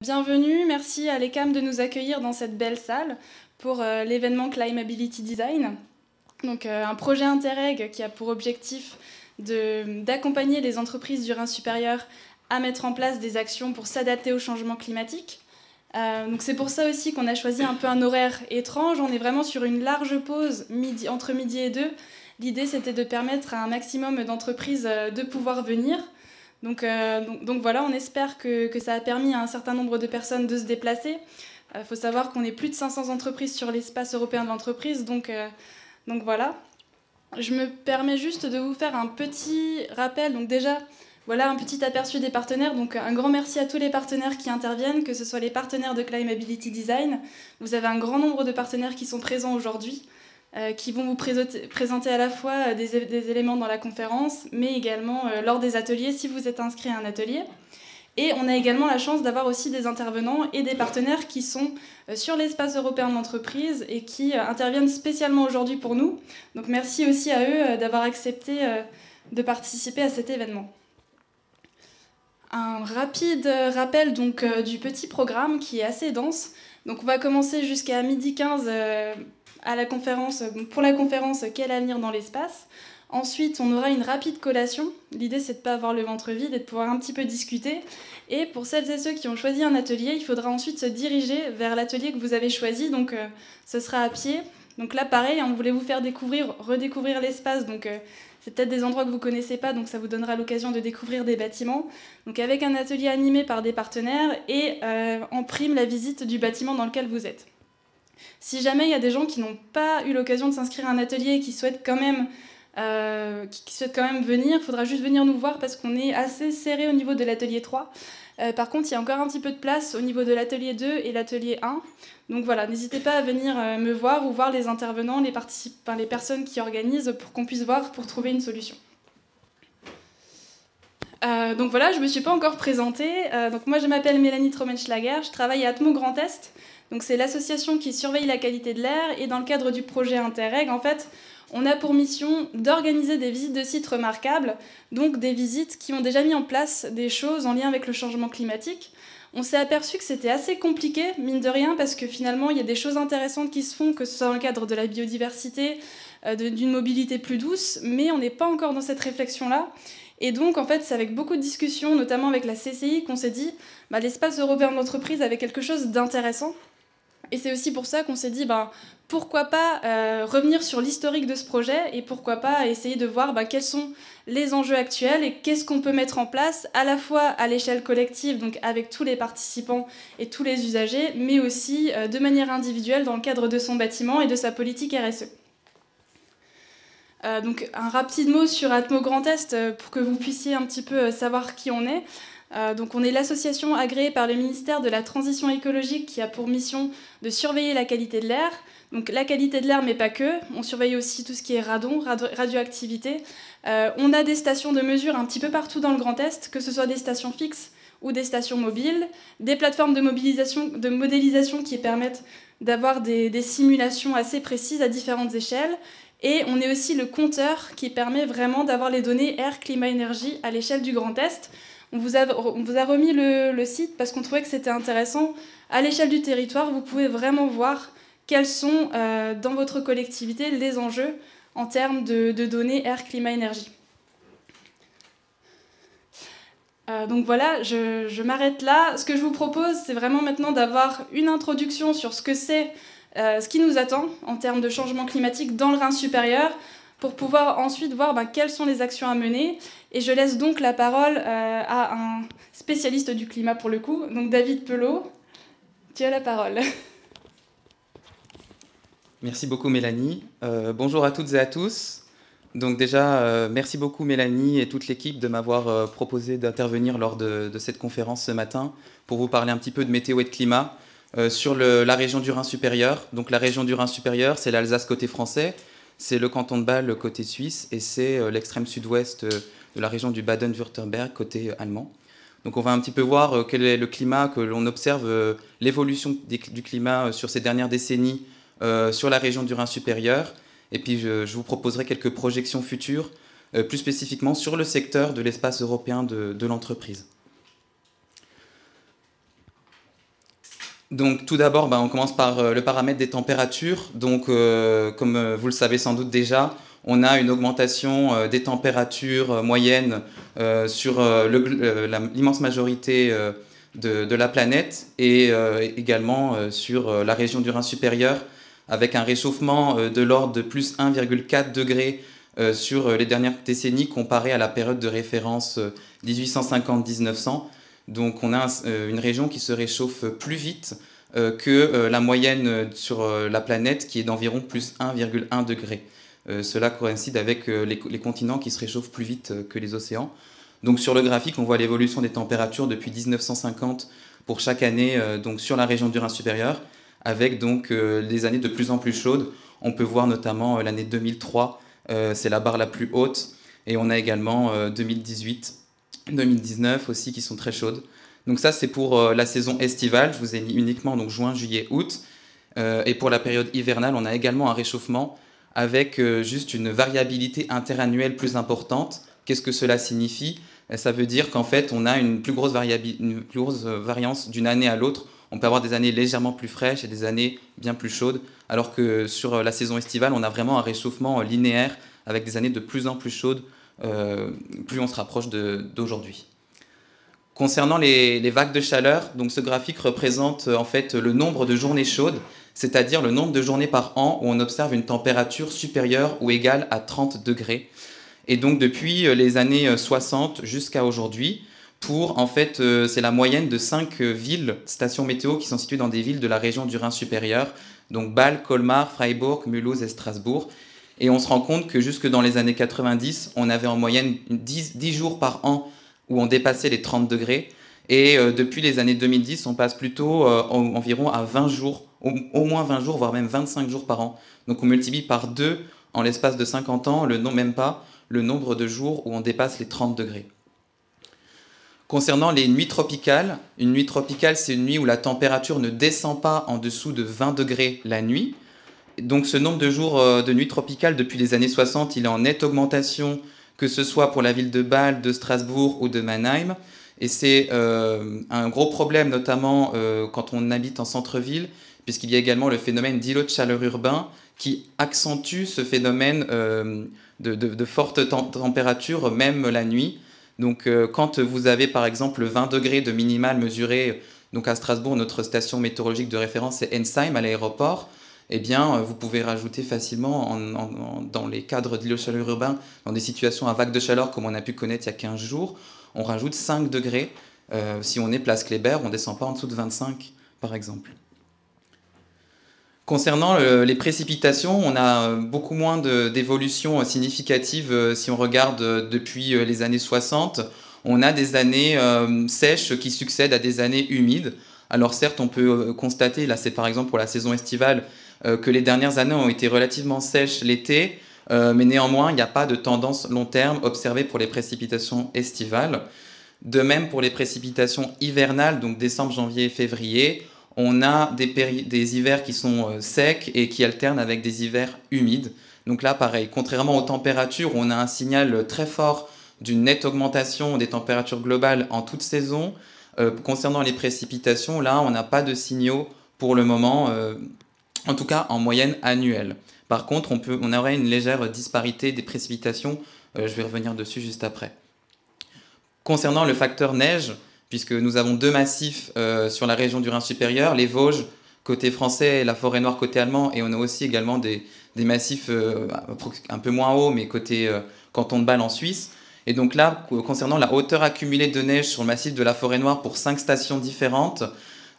Bienvenue, merci à l'ECAM de nous accueillir dans cette belle salle pour l'événement Climeability Design. Donc, un projet Interreg qui a pour objectif d'accompagner les entreprises du Rhin supérieur à mettre en place des actions pour s'adapter au changement climatique. Donc c'est pour ça aussi qu'on a choisi un peu un horaire étrange. On est vraiment sur une large pause entre midi et 2. L'idée, c'était de permettre à un maximum d'entreprises de pouvoir venir. Donc voilà, on espère que ça a permis à un certain nombre de personnes de se déplacer. Il faut savoir qu'on est plus de 500 entreprises sur l'espace européen de l'entreprise, donc voilà. Je me permets juste de vous faire un petit rappel. Donc déjà, voilà un petit aperçu des partenaires. Donc un grand merci à tous les partenaires qui interviennent, que ce soit les partenaires de Climeability Design. Vous avez un grand nombre de partenaires qui sont présents aujourd'hui, qui vont vous présenter à la fois des éléments dans la conférence, mais également lors des ateliers, si vous êtes inscrit à un atelier. Et on a également la chance d'avoir aussi des intervenants et des partenaires qui sont sur l'espace européen de l'entreprise et qui interviennent spécialement aujourd'hui pour nous. Donc merci aussi à eux d'avoir accepté de participer à cet événement. Un rapide rappel donc, du petit programme qui est assez dense. Donc on va commencer jusqu'à 12h15 pour la conférence « Quel avenir dans l'espace ?» Ensuite, on aura une rapide collation. L'idée, c'est de ne pas avoir le ventre vide et de pouvoir un petit peu discuter. Et pour celles et ceux qui ont choisi un atelier, il faudra ensuite se diriger vers l'atelier que vous avez choisi. Donc, ce sera à pied. Donc là, pareil, on voulait vous faire redécouvrir l'espace. Donc, c'est peut-être des endroits que vous ne connaissez pas, donc ça vous donnera l'occasion de découvrir des bâtiments. Donc, avec un atelier animé par des partenaires et en prime la visite du bâtiment dans lequel vous êtes. Si jamais il y a des gens qui n'ont pas eu l'occasion de s'inscrire à un atelier et qui souhaitent quand même venir, il faudra juste venir nous voir parce qu'on est assez serré au niveau de l'atelier 3. Par contre, il y a encore un petit peu de place au niveau de l'atelier 2 et l'atelier 1. Donc voilà, n'hésitez pas à venir me voir ou voir les intervenants, les personnes qui organisent pour qu'on puisse voir, pour trouver une solution. Donc voilà, je ne me suis pas encore présentée. Donc moi, je m'appelle Mélanie Trommenschlager, je travaille à Atmo Grand Est. Donc c'est l'association qui surveille la qualité de l'air. Et dans le cadre du projet Interreg, en fait, on a pour mission d'organiser des visites de sites remarquables, donc des visites qui ont déjà mis en place des choses en lien avec le changement climatique. On s'est aperçu que c'était assez compliqué, mine de rien, parce que finalement, il y a des choses intéressantes qui se font, que ce soit dans le cadre de la biodiversité, d'une mobilité plus douce, mais on n'est pas encore dans cette réflexion-là. Et donc, en fait, c'est avec beaucoup de discussions, notamment avec la CCI, qu'on s'est dit l'espace européen de l'entreprise avait quelque chose d'intéressant. Et c'est aussi pour ça qu'on s'est dit pourquoi pas revenir sur l'historique de ce projet et pourquoi pas essayer de voir quels sont les enjeux actuels et qu'est-ce qu'on peut mettre en place à la fois à l'échelle collective, donc avec tous les participants et tous les usagers, mais aussi de manière individuelle dans le cadre de son bâtiment et de sa politique RSE. Donc un rapide mot sur Atmo Grand Est pour que vous puissiez un petit peu savoir qui on est. Donc on est l'association agréée par le ministère de la Transition écologique qui a pour mission de surveiller la qualité de l'air. Donc la qualité de l'air, mais pas que. On surveille aussi tout ce qui est radon, radioactivité. On a des stations de mesure un petit peu partout dans le Grand Est, que ce soit des stations fixes ou des stations mobiles, des plateformes de modélisation qui permettent d'avoir des simulations assez précises à différentes échelles. Et on est aussi le compteur qui permet vraiment d'avoir les données air, climat, énergie à l'échelle du Grand Est. On vous a remis le site parce qu'on trouvait que c'était intéressant. À l'échelle du territoire, vous pouvez vraiment voir quels sont, dans votre collectivité, les enjeux en termes de données air, climat, énergie. Donc voilà, je m'arrête là. Ce que je vous propose, c'est vraiment maintenant d'avoir une introduction sur ce que c'est, ce qui nous attend en termes de changement climatique dans le Rhin supérieur, pour pouvoir ensuite voir quelles sont les actions à mener. Et je laisse donc la parole à un spécialiste du climat pour le coup, donc David Pelot. Tu as la parole. Merci beaucoup Mélanie. Bonjour à toutes et à tous. Donc déjà, merci beaucoup Mélanie et toute l'équipe de m'avoir proposé d'intervenir lors de cette conférence ce matin pour vous parler un petit peu de météo et de climat sur la région du Rhin supérieur. Donc la région du Rhin supérieur, c'est l'Alsace côté français, c'est le canton de Bâle côté suisse et c'est l'extrême sud-ouest de la région du Baden-Württemberg côté allemand. Donc on va un petit peu voir quel est le climat, que l'on observe l'évolution du climat sur ces dernières décennies sur la région du Rhin supérieur. Et puis je vous proposerai quelques projections futures, plus spécifiquement sur le secteur de l'espace européen de l'entreprise. Donc tout d'abord, on commence par le paramètre des températures. Donc comme vous le savez sans doute déjà, on a une augmentation des températures moyennes sur l'immense majorité de la planète et également sur la région du Rhin supérieur avec un réchauffement de l'ordre de plus 1,4 degré sur les dernières décennies comparé à la période de référence 1850-1900. Donc on a une région qui se réchauffe plus vite que la moyenne sur la planète qui est d'environ plus 1,1 degré. Cela coïncide avec les continents qui se réchauffent plus vite que les océans. Donc sur le graphique, on voit l'évolution des températures depuis 1950 pour chaque année donc sur la région du Rhin supérieur, avec donc des années de plus en plus chaudes. On peut voir notamment l'année 2003, c'est la barre la plus haute, et on a également 2018, 2019 aussi qui sont très chaudes. Donc ça c'est pour la saison estivale, je vous ai mis uniquement donc juin, juillet, août. Et pour la période hivernale, on a également un réchauffement avec juste une variabilité interannuelle plus importante. Qu'est-ce que cela signifie? Ça veut dire qu'en fait, on a une plus grosse variance d'une année à l'autre. On peut avoir des années légèrement plus fraîches et des années bien plus chaudes, alors que sur la saison estivale, on a vraiment un réchauffement linéaire avec des années de plus en plus chaudes, plus on se rapproche d'aujourd'hui. Concernant les vagues de chaleur, donc ce graphique représente en fait le nombre de journées chaudes, c'est-à-dire le nombre de journées par an où on observe une température supérieure ou égale à 30 degrés. Et donc depuis les années 60 jusqu'à aujourd'hui, en fait, c'est la moyenne de 5 villes, stations météo, qui sont situées dans des villes de la région du Rhin supérieur, donc Bâle, Colmar, Freiburg, Mulhouse et Strasbourg. Et on se rend compte que jusque dans les années 90, on avait en moyenne 10 jours par an où on dépassait les 30 degrés. Et depuis les années 2010, on passe plutôt environ à 20 jours, au moins 20 jours, voire même 25 jours par an. Donc on multiplie par 2 en l'espace de 50 ans, même pas le nombre de jours où on dépasse les 30 degrés. Concernant les nuits tropicales, une nuit tropicale, c'est une nuit où la température ne descend pas en dessous de 20 degrés la nuit. Donc ce nombre de jours de nuit tropicale depuis les années 60, il est en nette augmentation, que ce soit pour la ville de Bâle, de Strasbourg ou de Mannheim. Et c'est un gros problème, notamment quand on habite en centre-ville, puisqu'il y a également le phénomène d'îlots de chaleur urbain qui accentue ce phénomène de fortes températures, même la nuit. Donc quand vous avez par exemple 20 degrés de minimal mesuré, donc à Strasbourg, notre station météorologique de référence c'est Ensheim à l'aéroport, eh bien vous pouvez rajouter facilement dans les cadres d'îlots de chaleur urbain, dans des situations à vagues de chaleur comme on a pu connaître il y a 15 jours, on rajoute 5 degrés. Si on est place Kléber, on ne descend pas en dessous de 25 par exemple. Concernant les précipitations, on a beaucoup moins d'évolution significative si on regarde depuis les années 60. On a des années sèches qui succèdent à des années humides. Alors certes, on peut constater, là c'est par exemple pour la saison estivale, que les dernières années ont été relativement sèches l'été, mais néanmoins, il n'y a pas de tendance long terme observée pour les précipitations estivales. De même pour les précipitations hivernales, donc décembre, janvier et février, on a des hivers qui sont secs et qui alternent avec des hivers humides. Donc là, pareil, contrairement aux températures, on a un signal très fort d'une nette augmentation des températures globales en toute saison. Concernant les précipitations, là, on n'a pas de signaux pour le moment, en tout cas en moyenne annuelle. Par contre, on aurait une légère disparité des précipitations. Je vais revenir dessus juste après. Concernant le facteur neige, puisque nous avons deux massifs sur la région du Rhin supérieur, les Vosges côté français et la Forêt-Noire côté allemand, et on a aussi également des massifs un peu moins hauts, mais côté canton de Bâle en Suisse. Et donc là, concernant la hauteur accumulée de neige sur le massif de la Forêt-Noire pour 5 stations différentes,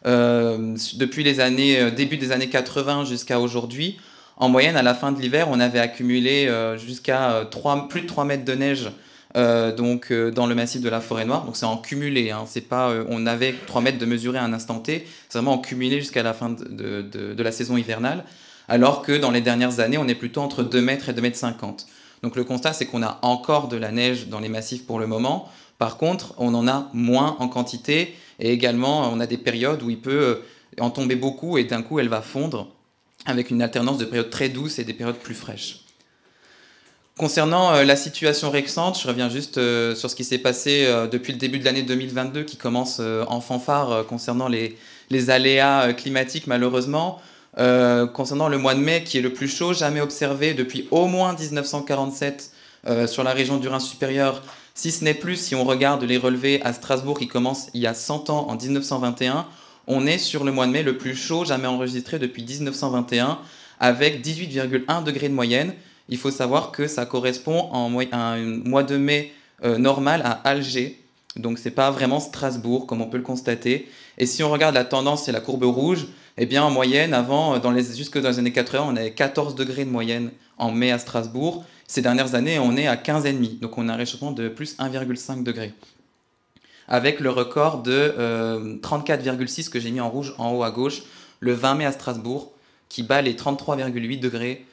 depuis début des années 80 jusqu'à aujourd'hui, en moyenne, à la fin de l'hiver, on avait accumulé jusqu'à plus de 3 mètres de neige dans le massif de la Forêt-Noire. Donc c'est en cumulé, hein. C'est pas, on avait 3 mètres de mesuré à un instant T, c'est vraiment en cumulé jusqu'à la fin de la saison hivernale, alors que dans les dernières années, on est plutôt entre 2 mètres et 2 mètres 50. Donc le constat, c'est qu'on a encore de la neige dans les massifs pour le moment. Par contre, on en a moins en quantité, et également, on a des périodes où il peut en tomber beaucoup, et d'un coup, elle va fondre, avec une alternance de périodes très douces et des périodes plus fraîches. Concernant la situation récente, je reviens juste sur ce qui s'est passé depuis le début de l'année 2022, qui commence en fanfare concernant les les aléas climatiques malheureusement. Concernant le mois de mai qui est le plus chaud jamais observé depuis au moins 1947 sur la région du Rhin supérieur, si ce n'est plus si on regarde les relevés à Strasbourg qui commencent il y a 100 ans en 1921, on est sur le mois de mai le plus chaud jamais enregistré depuis 1921 avec 18,1 degrés de moyenne. Il faut savoir que ça correspond à un mois de mai normal à Alger. Donc c'est pas vraiment Strasbourg comme on peut le constater. Et si on regarde la tendance et la courbe rouge, eh bien en moyenne, avant, jusque dans les années 80, on avait 14 degrés de moyenne en mai à Strasbourg. Ces dernières années, on est à 15,5. Donc on a un réchauffement de plus 1,5 degré. Avec le record de 34,6 que j'ai mis en rouge en haut à gauche, le 20 mai à Strasbourg, qui bat les 33,8 degrés.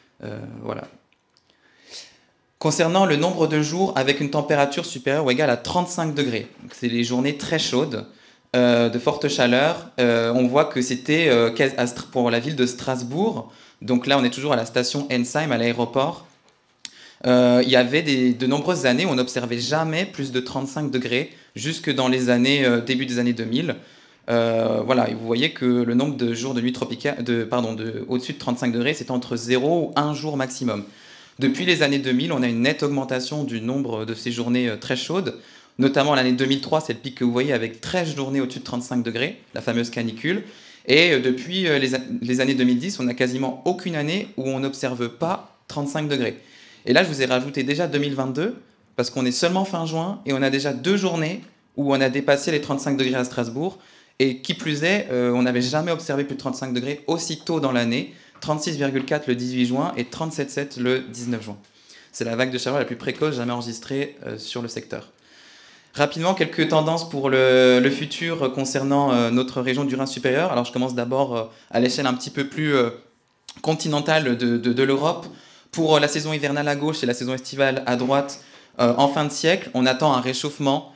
Voilà. Concernant le nombre de jours avec une température supérieure ou égale à 35 degrés, c'est des journées très chaudes, de forte chaleur, on voit que c'était pour la ville de Strasbourg, donc là on est toujours à la station Ensheim, à l'aéroport, il y avait de nombreuses années où on n'observait jamais plus de 35 degrés, jusque dans les années, début des années 2000. Voilà, et vous voyez que le nombre de jours de nuit tropicale, au-dessus de 35 degrés, c'est entre 0 ou 1 jour maximum. Depuis les années 2000, on a une nette augmentation du nombre de ces journées très chaudes. Notamment l'année 2003, c'est le pic que vous voyez avec 13 journées au-dessus de 35 degrés, la fameuse canicule. Et depuis les années 2010, on n'a quasiment aucune année où on n'observe pas 35 degrés. Et là, je vous ai rajouté déjà 2022, parce qu'on est seulement fin juin, et on a déjà 2 journées où on a dépassé les 35 degrés à Strasbourg. Et qui plus est, on n'avait jamais observé plus de 35 degrés aussi tôt dans l'année. 36,4 le 18 juin et 37,7 le 19 juin. C'est la vague de chaleur la plus précoce jamais enregistrée sur le secteur. Rapidement, quelques tendances pour le futur concernant notre région du Rhin supérieur. Alors je commence d'abord à l'échelle un petit peu plus continentale de l'Europe. Pour la saison hivernale à gauche et la saison estivale à droite, en fin de siècle, on attend un réchauffement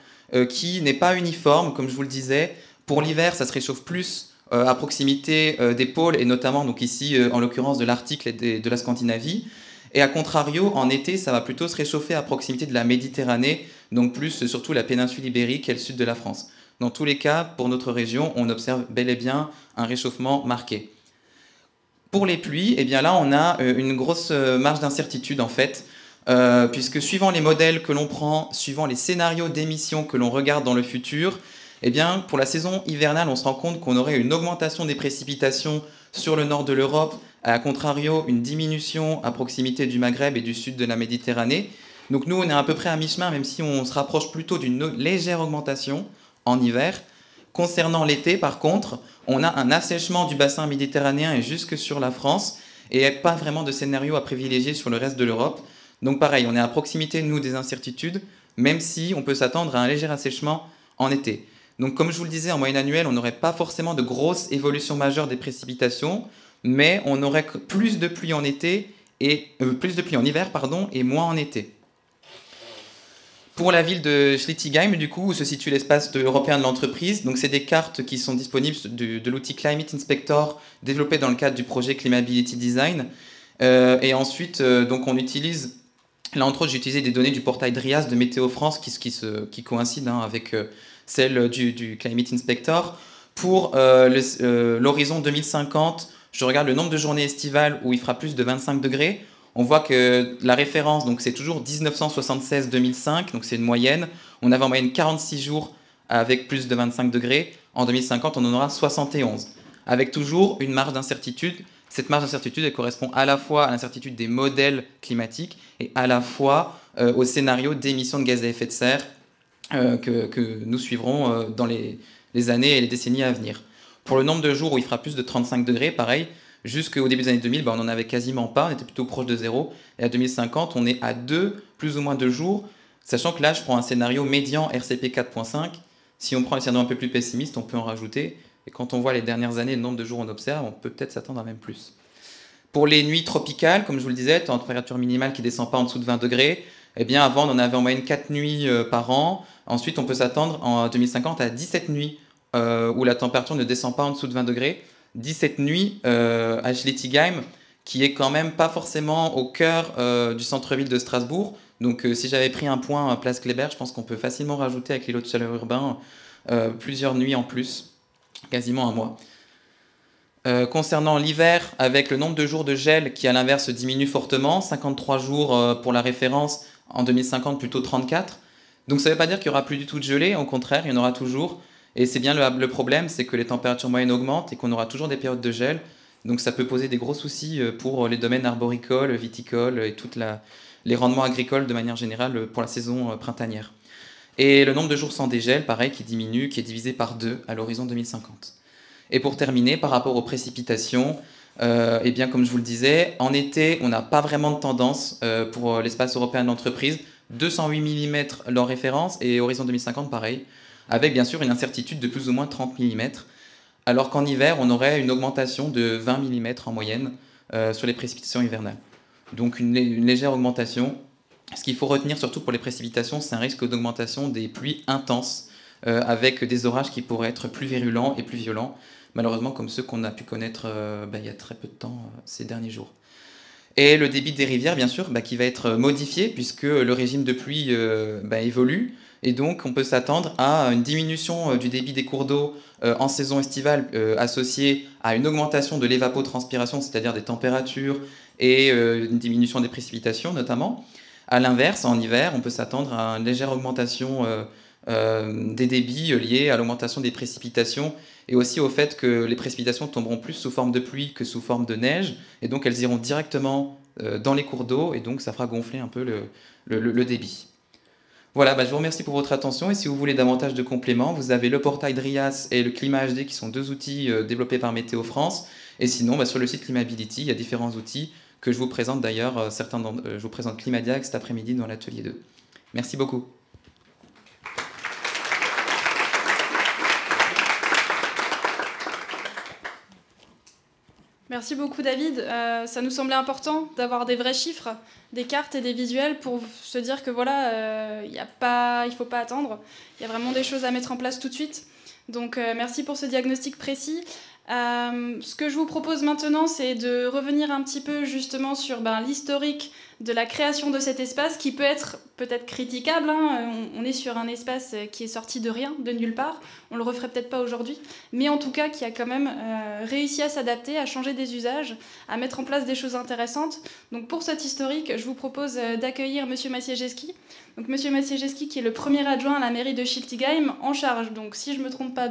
qui n'est pas uniforme, comme je vous le disais. Pour l'hiver, ça se réchauffe plus à proximité des pôles, et notamment donc ici, en l'occurrence de l'Arctique et de la Scandinavie. Et à contrario, en été, ça va plutôt se réchauffer à proximité de la Méditerranée, donc plus surtout la péninsule ibérique et le sud de la France. Dans tous les cas, pour notre région, on observe bel et bien un réchauffement marqué. Pour les pluies, eh bien là, on a une grosse marge d'incertitude en fait, puisque suivant les modèles que l'on prend, suivant les scénarios d'émissions que l'on regarde dans le futur, eh bien, pour la saison hivernale, on se rend compte qu'on aurait une augmentation des précipitations sur le nord de l'Europe, à contrario, une diminution à proximité du Maghreb et du sud de la Méditerranée. Donc nous, on est à peu près à mi-chemin, même si on se rapproche plutôt d'une légère augmentation en hiver. Concernant l'été, par contre, on a un assèchement du bassin méditerranéen et jusque sur la France, et pas vraiment de scénario à privilégier sur le reste de l'Europe. Donc pareil, on est à proximité, nous, des incertitudes, même si on peut s'attendre à un léger assèchement en été. Donc comme je vous le disais, en moyenne annuelle, on n'aurait pas forcément de grosses évolutions majeures des précipitations, mais on aurait plus de pluie en été et plus de pluie en hiver, et moins en été. Pour la ville de Schlettigheim, du coup, où se situe l'espace européen de l'entreprise, donc c'est des cartes qui sont disponibles de l'outil Climate Inspector développé dans le cadre du projet Climability Design. Et ensuite, donc on utilise, là entre autres, j'ai utilisé des données du portail DRIAS de Météo France qui coïncident avec celle du Climate Inspector. Pour l'horizon 2050, je regarde le nombre de journées estivales où il fera plus de 25 degrés. On voit que la référence, donc c'est toujours 1976-2005, donc c'est une moyenne. On avait en moyenne 46 jours avec plus de 25 degrés. En 2050, on en aura 71, avec toujours une marge d'incertitude. Cette marge d'incertitude, elle correspond à la fois à l'incertitude des modèles climatiques et à la fois au scénario d'émissions de gaz à effet de serre que nous suivrons dans les années et les décennies à venir. Pour le nombre de jours où il fera plus de 35 degrés, pareil, jusqu'au début des années 2000, on n'en avait quasiment pas, on était plutôt proche de 0. Et à 2050, on est à 2, plus ou moins 2 jours, sachant que là, je prends un scénario médian RCP 4.5. Si on prend un scénario un peu plus pessimiste, on peut en rajouter. Et quand on voit les dernières années, le nombre de jours qu'on observe, on peut peut-être s'attendre à même plus. Pour les nuits tropicales, comme je vous le disais, température minimale qui ne descend pas en dessous de 20 degrés, eh bien avant, on en avait en moyenne 4 nuits par an. Ensuite, on peut s'attendre en 2050 à 17 nuits où la température ne descend pas en dessous de 20 degrés. 17 nuits à Schlettigheim, qui est quand même pas forcément au cœur du centre-ville de Strasbourg. Donc si j'avais pris un point à Place Kléber, je pense qu'on peut facilement rajouter avec l'îlot de chaleur urbain plusieurs nuits en plus. quasiment un mois. Concernant l'hiver, avec le nombre de jours de gel qui à l'inverse diminue fortement, 53 jours pour la référence, en 2050 plutôt 34. Donc ça ne veut pas dire qu'il n'y aura plus du tout de gelée, au contraire, il y en aura toujours. Et c'est bien le problème, c'est que les températures moyennes augmentent et qu'on aura toujours des périodes de gel. Donc ça peut poser des gros soucis pour les domaines arboricoles, viticoles et les rendements agricoles de manière générale pour la saison printanière. Et le nombre de jours sans dégel, pareil, qui diminue, qui est divisé par 2 à l'horizon 2050. Et pour terminer, par rapport aux précipitations, eh bien, comme je vous le disais, en été, on n'a pas vraiment de tendance pour l'espace européen de l'entreprise. 208 mm leur référence et horizon 2050, pareil, avec bien sûr une incertitude de plus ou moins 30 mm, alors qu'en hiver, on aurait une augmentation de 20 mm en moyenne sur les précipitations hivernales. Donc une légère augmentation. Ce qu'il faut retenir surtout pour les précipitations, c'est un risque d'augmentation des pluies intenses, avec des orages qui pourraient être plus virulents et plus violents, malheureusement comme ceux qu'on a pu connaître il y a très peu de temps ces derniers jours. Et le débit des rivières, bien sûr, qui va être modifié puisque le régime de pluie évolue. Et donc, on peut s'attendre à une diminution du débit des cours d'eau en saison estivale associée à une augmentation de l'évapotranspiration, c'est-à-dire des températures et une diminution des précipitations notamment. À l'inverse, en hiver, on peut s'attendre à une légère augmentation des débits liés à l'augmentation des précipitations et aussi au fait que les précipitations tomberont plus sous forme de pluie que sous forme de neige, et donc elles iront directement dans les cours d'eau, et donc ça fera gonfler un peu le débit. Voilà, je vous remercie pour votre attention, et si vous voulez davantage de compléments, vous avez le portail DRIAS et le Climat HD qui sont deux outils développés par Météo France, et sinon sur le site Climability, il y a différents outils que je vous présente d'ailleurs, je vous présente Climadiac cet après-midi dans l'atelier 2. Merci beaucoup. Merci beaucoup David. Ça nous semblait important d'avoir des vrais chiffres, des cartes et des visuels pour se dire que voilà, il ne faut pas attendre. Il y a vraiment des choses à mettre en place tout de suite. Donc merci pour ce diagnostic précis. Ce que je vous propose maintenant, c'est de revenir un petit peu justement sur l'historique de la création de cet espace qui peut être peut-être critiquable. On est sur un espace qui est sorti de rien, de nulle part. On le referait peut-être pas aujourd'hui, mais en tout cas qui a quand même réussi à s'adapter, à changer des usages, à mettre en place des choses intéressantes. Donc pour cet historique, je vous propose d'accueillir Monsieur Maciejewski. Donc Monsieur Maciejewski qui est le premier adjoint à la mairie de Schiltigheim en charge. Donc si je me trompe pas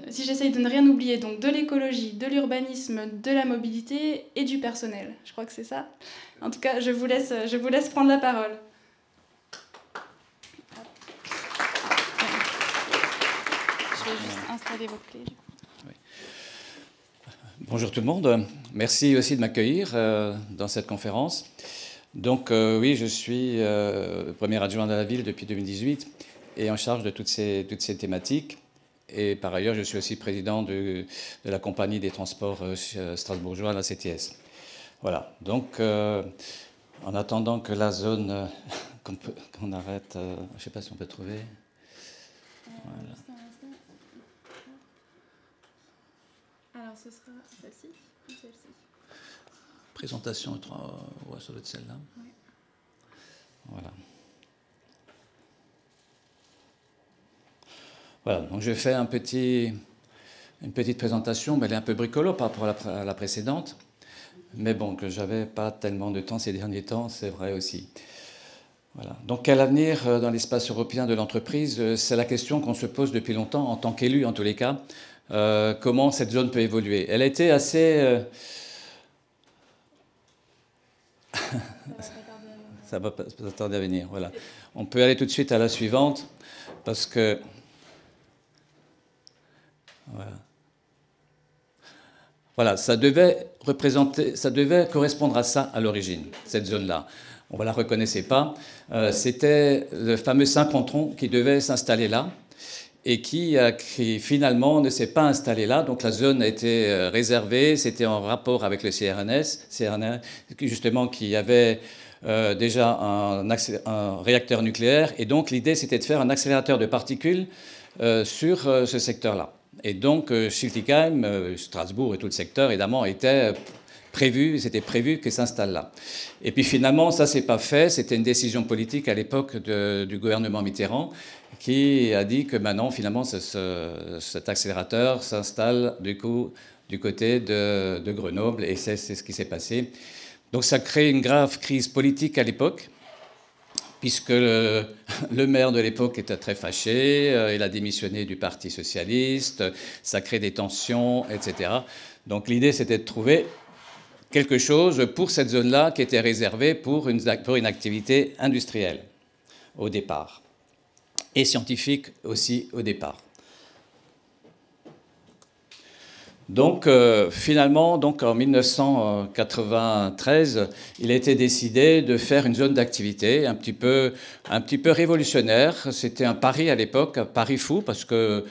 si j'essaye de ne rien oublier, donc de l'écologie, de l'urbanisme, de la mobilité et du personnel. Je crois que c'est ça. En tout cas, je vous laisse prendre la parole. Je vais juste installer votre clé. Oui. Bonjour tout le monde. Merci aussi de m'accueillir dans cette conférence. Donc oui, je suis premier adjoint de la ville depuis 2018 et en charge de toutes ces thématiques. Et par ailleurs, je suis aussi président de la compagnie des transports strasbourgeois, la CTS. Voilà, donc en attendant que la zone, qu'on arrête, je ne sais pas si on peut trouver. Voilà. Alors ce sera celle-ci ou celle-ci? Présentation, ouais, ça doit être celle-là. Oui. Voilà. Voilà, donc je fais une petite présentation, mais elle est un peu bricolo par rapport à la précédente. Mais bon, que j'avais pas tellement de temps ces derniers temps, c'est vrai aussi. Voilà. Donc quel avenir dans l'espace européen de l'entreprise? C'est la question qu'on se pose depuis longtemps, en tant qu'élu en tous les cas. Comment cette zone peut évoluer? Elle a été assez... Ça va pas tarder à venir, voilà. On peut aller tout de suite à la suivante, parce que... Voilà, ça devait correspondre à ça à l'origine, cette zone-là. On ne la reconnaissait pas. C'était le fameux synchrotron qui devait s'installer là et qui finalement ne s'est pas installé là. Donc la zone a été réservée. C'était en rapport avec le CRNS justement qui avait déjà un réacteur nucléaire. Et donc l'idée, c'était de faire un accélérateur de particules sur ce secteur-là. Et donc, Schiltigheim, Strasbourg et tout le secteur, évidemment, était c'était prévu qu'ils s'installent là. Et puis finalement, ça s'est pas fait. C'était une décision politique à l'époque du gouvernement Mitterrand qui a dit que maintenant, finalement, cet accélérateur s'installe du coup du côté de Grenoble, et c'est ce qui s'est passé. Donc ça crée une grave crise politique à l'époque, puisque le maire de l'époque était très fâché, il a démissionné du Parti socialiste, ça crée des tensions, etc. Donc l'idée, c'était de trouver quelque chose pour cette zone-là qui était réservée pour une activité industrielle au départ, et scientifique aussi au départ. Donc finalement, donc, en 1993, il a été décidé de faire une zone d'activité un petit peu révolutionnaire. C'était un pari à l'époque, un pari fou, parce que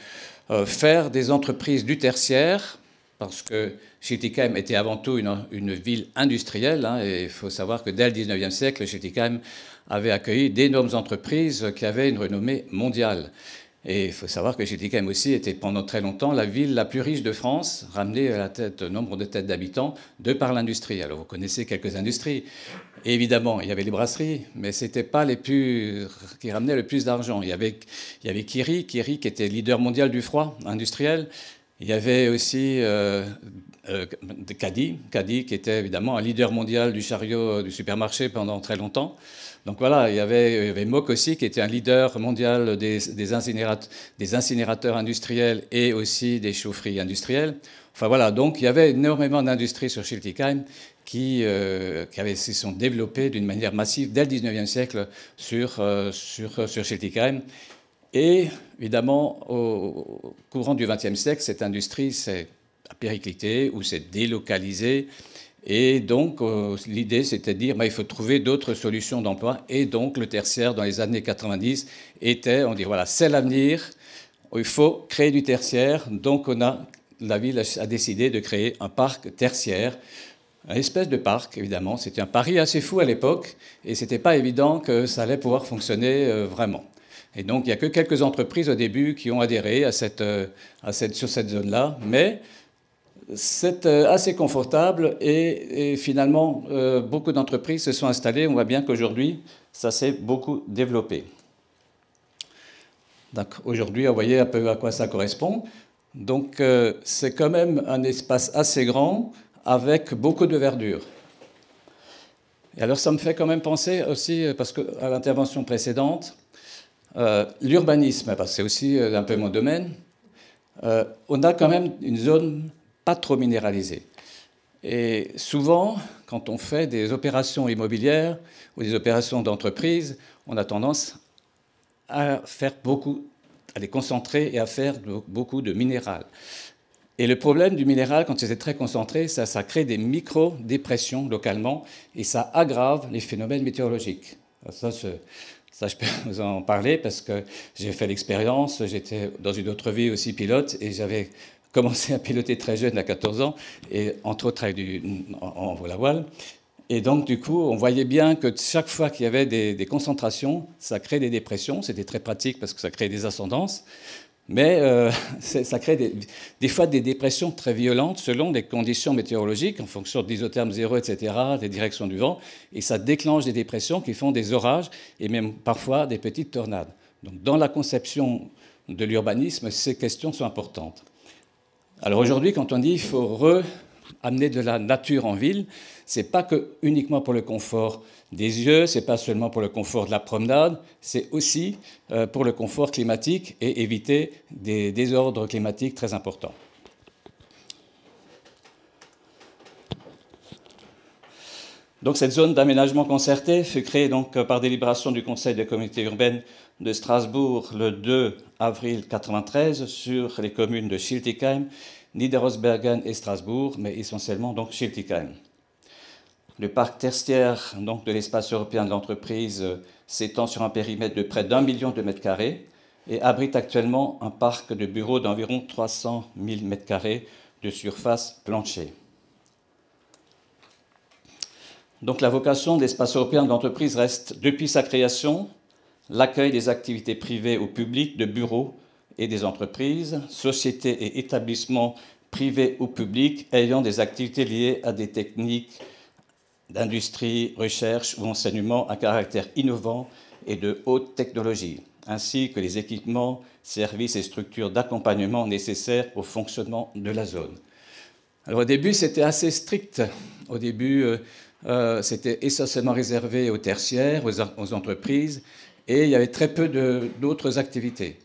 faire des entreprises du tertiaire, parce que Schiltigheim était avant tout une ville industrielle, hein, et il faut savoir que dès le 19e siècle, Schiltigheim avait accueilli d'énormes entreprises qui avaient une renommée mondiale. Et il faut savoir que Schiltigheim aussi était pendant très longtemps la ville la plus riche de France, ramenée à la nombre de têtes d'habitants de par l'industrie. Alors vous connaissez quelques industries. Et évidemment, il y avait les brasseries, mais ce n'était pas les plus qui ramenaient le plus d'argent. Il y avait Kiri qui était leader mondial du froid industriel. Il y avait aussi Caddy qui était évidemment un leader mondial du chariot du supermarché pendant très longtemps. Donc voilà, il y avait Mock aussi, qui était un leader mondial des incinérateurs industriels et aussi des chaufferies industrielles. Enfin voilà, donc il y avait énormément d'industries sur Schiltigheim qui se sont développées d'une manière massive dès le 19e siècle sur Schiltigheim. Et évidemment, au courant du XXe siècle, cette industrie s'est périclitée ou s'est délocalisée. Et donc, l'idée, c'était de dire qu'il faut trouver d'autres solutions d'emploi. Et donc, le tertiaire, dans les années 90, on dit, voilà, c'est l'avenir, il faut créer du tertiaire. Donc, la ville a décidé de créer un parc tertiaire, une espèce de parc, évidemment. C'était un pari assez fou à l'époque, et ce n'était pas évident que ça allait pouvoir fonctionner vraiment. Et donc, il n'y a que quelques entreprises au début qui ont adhéré sur cette zone-là, mais c'est assez confortable et finalement, beaucoup d'entreprises se sont installées. On voit bien qu'aujourd'hui, ça s'est beaucoup développé. Donc aujourd'hui, vous voyez un peu à quoi ça correspond. Donc c'est quand même un espace assez grand avec beaucoup de verdure. Et alors ça me fait quand même penser aussi, parce qu'à l'intervention précédente, l'urbanisme, parce que c'est aussi un peu mon domaine, on a quand même une zone pas trop minéralisée. Et souvent, quand on fait des opérations immobilières ou des opérations d'entreprise, on a tendance à les concentrer et à faire beaucoup de minéral. Et le problème du minéral, quand c'est très concentré, ça crée des micro-dépressions localement et ça aggrave les phénomènes météorologiques. Ça, je peux vous en parler parce que j'ai fait l'expérience. J'étais dans une autre vie aussi pilote et j'avais commencé à piloter très jeune, à 14 ans, et entre autres en vol à voile. Et donc, du coup, on voyait bien que chaque fois qu'il y avait des concentrations, ça crée des dépressions. C'était très pratique parce que ça crée des ascendances. Mais ça crée des fois des dépressions très violentes selon les conditions météorologiques, en fonction de l'isotherme zéro, etc., des directions du vent. Et ça déclenche des dépressions qui font des orages et même parfois des petites tornades. Donc, dans la conception de l'urbanisme, ces questions sont importantes. Alors aujourd'hui, quand on dit qu'il faut amener de la nature en ville, ce n'est pas uniquement pour le confort des yeux, ce n'est pas seulement pour le confort de la promenade, c'est aussi pour le confort climatique et éviter des désordres climatiques très importants. Donc cette zone d'aménagement concerté fut créée donc par délibération du Conseil des communautés urbaines de Strasbourg le 2 avril 1993 sur les communes de Schiltigheim, Niederosbergen et Strasbourg, mais essentiellement donc Schiltigheim. Le parc tertiaire donc, de l'espace européen de l'entreprise s'étend sur un périmètre de près d'1 million de mètres carrés et abrite actuellement un parc de bureaux d'environ 300 000 mètres carrés de surface plancher. Donc la vocation de l'espace européen de l'entreprise reste, depuis sa création, l'accueil des activités privées ou publiques de bureaux et des entreprises, sociétés et établissements privés ou publics, ayant des activités liées à des techniques d'industrie, recherche ou enseignement à caractère innovant et de haute technologie, ainsi que les équipements, services et structures d'accompagnement nécessaires au fonctionnement de la zone. Alors au début, c'était assez strict. Au début, c'était essentiellement réservé aux tertiaires, aux entreprises, et il y avait très peu d'autres activités.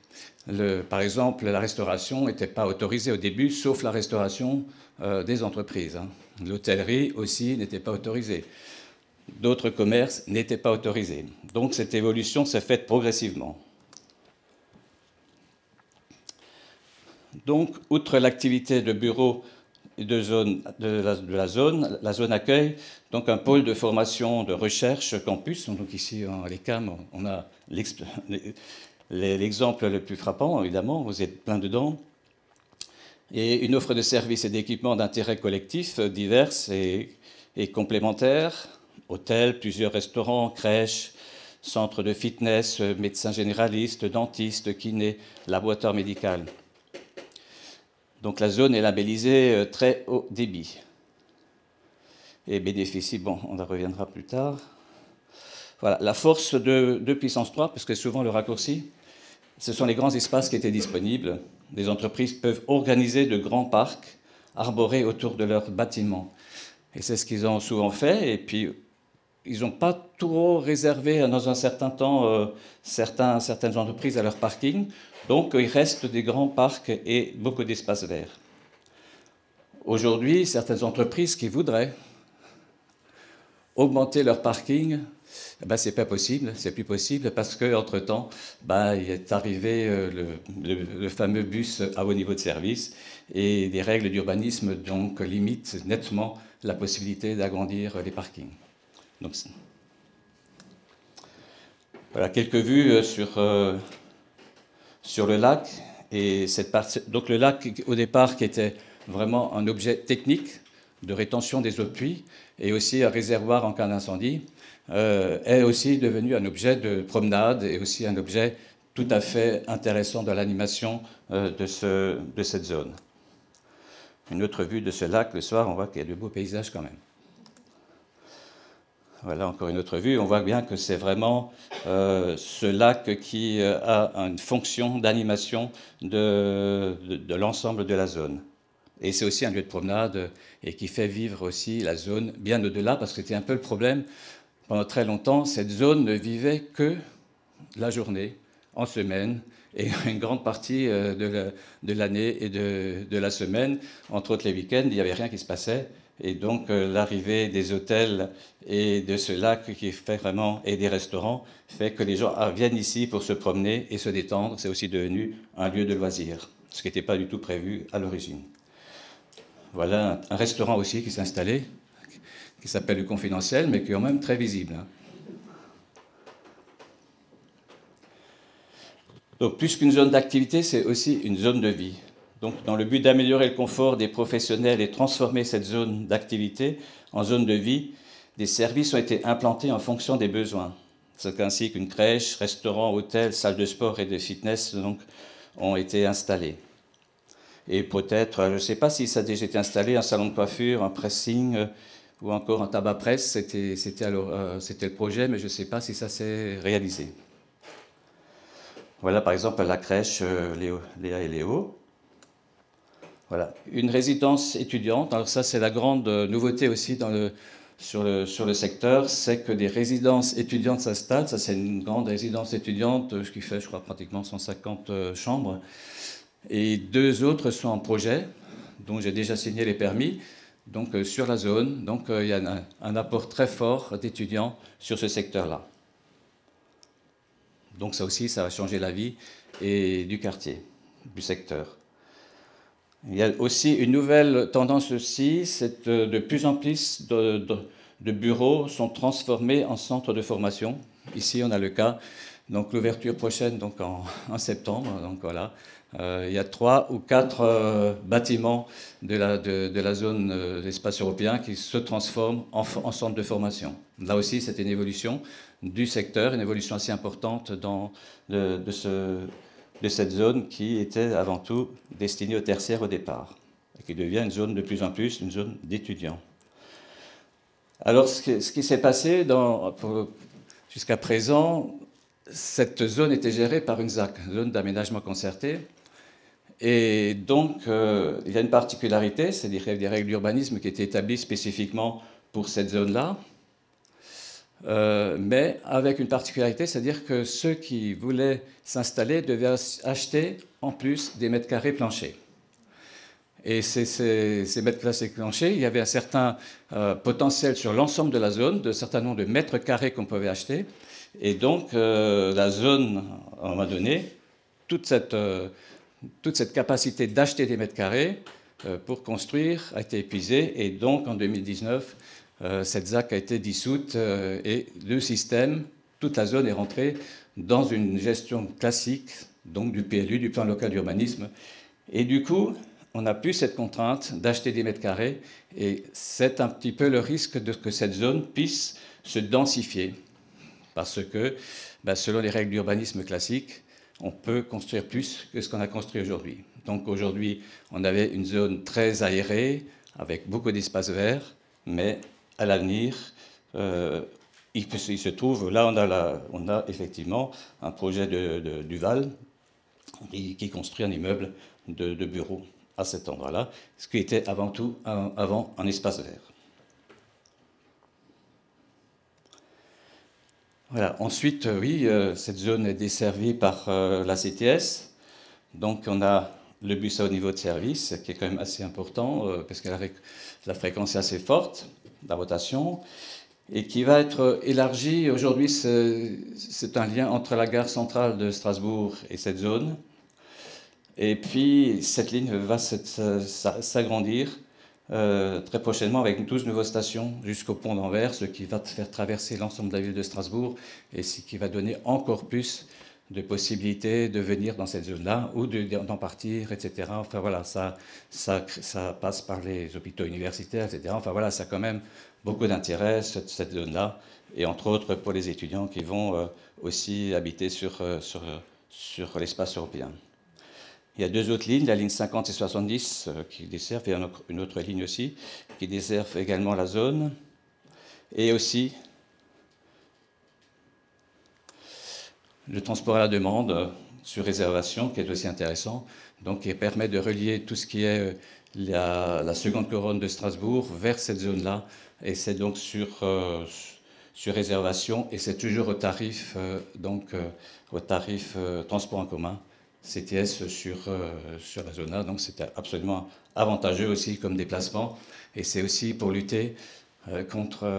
Par exemple, la restauration n'était pas autorisée au début, sauf la restauration des entreprises. L'hôtellerie aussi n'était pas autorisée. D'autres commerces n'étaient pas autorisés. Donc cette évolution s'est faite progressivement. Donc, outre l'activité de bureau et la zone accueille donc un pôle de formation de recherche campus. Donc ici, à l'ECAM, on a l'exemple le plus frappant, évidemment, vous êtes plein dedans. Et une offre de services et d'équipements d'intérêt collectif diverses et complémentaires, hôtels, plusieurs restaurants, crèches, centres de fitness, médecins généralistes, dentistes, kinés, laboratoires médicaux. Donc la zone est labellisée très haut débit et bénéficie, bon, on en reviendra plus tard. Voilà, la force de puissance 3, parce que souvent le raccourci, ce sont les grands espaces qui étaient disponibles. Les entreprises peuvent organiser de grands parcs arborés autour de leurs bâtiments. Et c'est ce qu'ils ont souvent fait. Et puis, ils n'ont pas trop réservé dans un certain temps certaines entreprises à leur parking. Donc, il reste des grands parcs et beaucoup d'espaces verts. Aujourd'hui, certaines entreprises qui voudraient augmenter leur parking, ce n'est pas possible, c'est plus possible parce qu'entre-temps, il est arrivé le fameux bus à haut niveau de service et des règles d'urbanisme donc limitent nettement la possibilité d'agrandir les parkings. Donc, voilà quelques vues sur le lac. Et cette partie, donc le lac, au départ, qui était vraiment un objet technique de rétention des eaux de pluie et aussi un réservoir en cas d'incendie, est aussi devenu un objet de promenade et aussi un objet tout à fait intéressant dans l'animation de cette zone. Une autre vue de ce lac, le soir, on voit qu'il y a de beaux paysages quand même. Voilà encore une autre vue. On voit bien que c'est vraiment ce lac qui a une fonction d'animation de l'ensemble de la zone. Et c'est aussi un lieu de promenade et qui fait vivre aussi la zone bien au-delà, parce que c'était un peu le problème. Pendant très longtemps, cette zone ne vivait que la journée, en semaine, et une grande partie de l'année et de la semaine, entre autres les week-ends, il n'y avait rien qui se passait. Et donc l'arrivée des hôtels et de ce lac qui fait vraiment, et des restaurants, fait que les gens viennent ici pour se promener et se détendre. C'est aussi devenu un lieu de loisirs, ce qui n'était pas du tout prévu à l'origine. Voilà un restaurant aussi qui s'est installé, qui s'appelle le Confidentiel, mais qui est quand même très visible. Donc plus qu'une zone d'activité, c'est aussi une zone de vie. Donc, dans le but d'améliorer le confort des professionnels et transformer cette zone d'activité en zone de vie, des services ont été implantés en fonction des besoins. C'est ainsi qu'une crèche, restaurant, hôtel, salle de sport et de fitness donc, ont été installés. Et peut-être, je ne sais pas si ça a déjà été installé, un salon de coiffure, un pressing ou encore un tabac presse, c'était le projet, mais je ne sais pas si ça s'est réalisé. Voilà par exemple la crèche Léa et Léo. Voilà. Une résidence étudiante, alors ça c'est la grande nouveauté aussi sur le secteur, c'est que des résidences étudiantes s'installent. Ça c'est une grande résidence étudiante qui fait je crois pratiquement 150 chambres. Et 2 autres sont en projet, dont j'ai déjà signé les permis, donc sur la zone. Donc il y a un apport très fort d'étudiants sur ce secteur-là. Donc ça aussi, ça va changer la vie et du quartier, du secteur. Il y a aussi une nouvelle tendance aussi, c'est de plus en plus de bureaux sont transformés en centres de formation. Ici, on a le cas, donc l'ouverture prochaine donc en septembre. Donc voilà, il y a 3 ou 4 bâtiments de la zone de l'espace européen qui se transforment en centres de formation. Là aussi, c'est une évolution du secteur, une évolution assez importante de cette zone qui était avant tout destinée au tertiaire au départ. et qui devient une zone de plus en plus une zone d'étudiants. Alors, ce qui s'est passé jusqu'à présent, cette zone était gérée par une ZAC, zone d'aménagement concerté. Et donc, il y a une particularité, c'est des règles d'urbanisme qui étaient établies spécifiquement pour cette zone-là, mais avec une particularité, c'est-à-dire que ceux qui voulaient s'installer devaient acheter en plus des mètres carrés planchers. Et ces mètres carrés planchers, il y avait un certain potentiel sur l'ensemble de la zone, de certain nombre de mètres carrés qu'on pouvait acheter. Et donc, la zone, à un moment donné, toute cette capacité d'acheter des mètres carrés pour construire a été épuisée. Et donc, en 2019, cette ZAC a été dissoute et le système, toute la zone est rentrée dans une gestion classique, donc du PLU, du plan local d'urbanisme. Et du coup, on n'a plus cette contrainte d'acheter des mètres carrés et c'est un petit peu le risque de que cette zone puisse se densifier. Parce que, selon les règles d'urbanisme classiques, on peut construire plus que ce qu'on a construit aujourd'hui. Donc aujourd'hui, on avait une zone très aérée, avec beaucoup d'espaces verts, mais à l'avenir, il se trouve, là on a effectivement un projet de Duval qui construit un immeuble de bureaux à cet endroit-là, ce qui était avant un espace vert. Voilà. Ensuite, oui, cette zone est desservie par la CTS. Donc, on a le bus à haut niveau de service, qui est quand même assez important, parce que la fréquence est assez forte, la rotation, et qui va être élargie. Aujourd'hui, c'est un lien entre la gare centrale de Strasbourg et cette zone. Et puis, cette ligne va s'agrandir très prochainement avec 12 nouvelles stations jusqu'au pont d'Anvers, ce qui va faire traverser l'ensemble de la ville de Strasbourg et ce qui va donner encore plus de possibilités de venir dans cette zone-là ou d'en partir, etc. Enfin voilà, ça passe par les hôpitaux universitaires, etc. Enfin voilà, ça a quand même beaucoup d'intérêt, cette zone-là, et entre autres pour les étudiants qui vont aussi habiter sur l'espace européen. Il y a deux autres lignes, la ligne 50 et 70 qui desservent, et une autre ligne aussi, qui desservent également la zone. Et aussi le transport à la demande sur réservation, qui est aussi intéressant, donc qui permet de relier tout ce qui est la seconde couronne de Strasbourg vers cette zone-là. Et c'est donc sur réservation, et c'est toujours au tarif, transport en commun. CTS sur la zone A, donc c'était absolument avantageux aussi comme déplacement, et c'est aussi pour lutter contre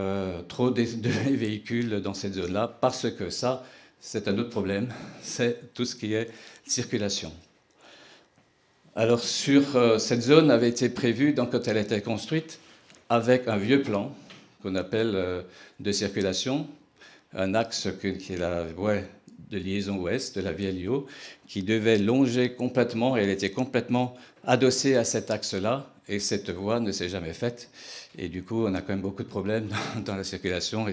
trop de véhicules dans cette zone-là, parce que ça, c'est un autre problème, c'est tout ce qui est circulation. Alors cette zone avait été prévue, donc, quand elle a été construite, avec un vieux plan qu'on appelle de circulation, un axe qui est la voie de liaison ouest de la vieille Lyon, qui devait longer complètement, et elle était complètement adossée à cet axe-là, et cette voie ne s'est jamais faite. Et du coup, on a quand même beaucoup de problèmes dans la circulation, et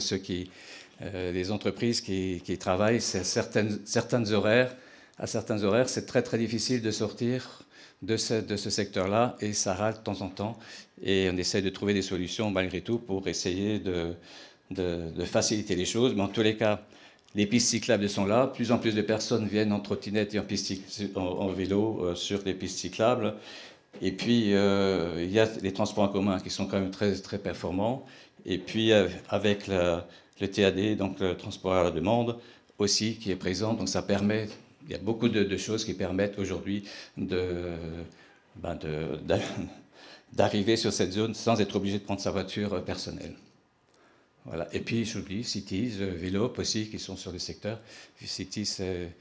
les entreprises qui travaillent, c'est certains horaires, à certains horaires, c'est très très difficile de sortir de ce secteur-là, et ça râle de temps en temps, et on essaie de trouver des solutions malgré tout pour essayer de faciliter les choses, mais en tous les cas, les pistes cyclables sont là. Plus en plus de personnes viennent en trottinette et en vélo sur les pistes cyclables. Et puis, il y a les transports en commun qui sont quand même très, très performants. Et puis, avec le TAD, donc le transport à la demande, aussi, qui est présent. Donc, ça permet, il y a beaucoup de choses qui permettent aujourd'hui d'arriver sur cette zone sans être obligé de prendre sa voiture personnelle. Voilà. Et puis, j'oublie, Cities, Vélop aussi, qui sont sur le secteur. Cities, c'est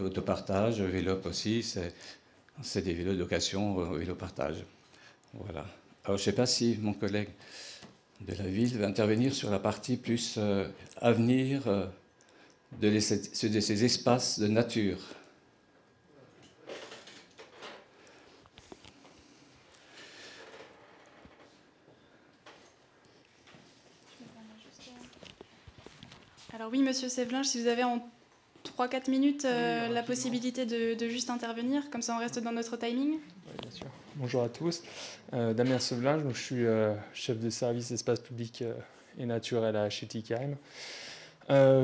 autopartage, Vélop aussi, c'est des vélos de location, vélo-partage. Voilà. Alors, je ne sais pas si mon collègue de la ville va intervenir sur la partie plus avenir de ces espaces de nature. Alors oui, Monsieur Sévelinge, si vous avez en 3-4 minutes la possibilité de juste intervenir, comme ça on reste dans notre timing. Oui, bien sûr. Bonjour à tous. Damien Sevelinge, donc je suis chef de service espace public et naturel à Schiltigheim.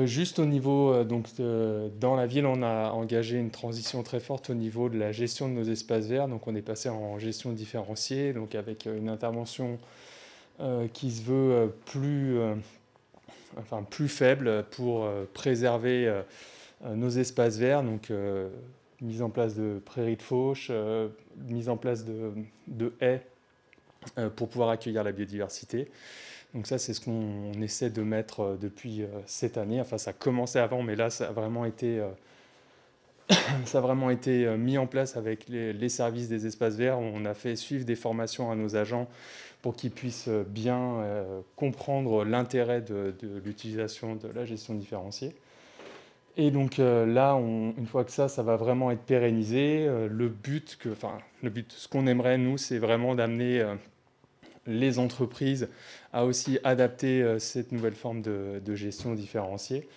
Juste au niveau, dans la ville, on a engagé une transition très forte au niveau de la gestion de nos espaces verts. Donc on est passé en gestion différenciée, donc avec une intervention qui se veut plus faible pour préserver nos espaces verts. Donc mise en place de prairies de fauche, mise en place de haies pour pouvoir accueillir la biodiversité. Donc ça, c'est ce qu'on essaie de mettre depuis cette année. Enfin, ça a commencé avant, mais là, ça a vraiment été mis en place avec les services des espaces verts. On a fait suivre des formations à nos agents pour qu'ils puissent bien comprendre l'intérêt de l'utilisation de la gestion différenciée. Et donc là, une fois que ça va vraiment être pérennisé. Ce qu'on aimerait, nous, c'est vraiment d'amener les entreprises à aussi adapter cette nouvelle forme de gestion différenciée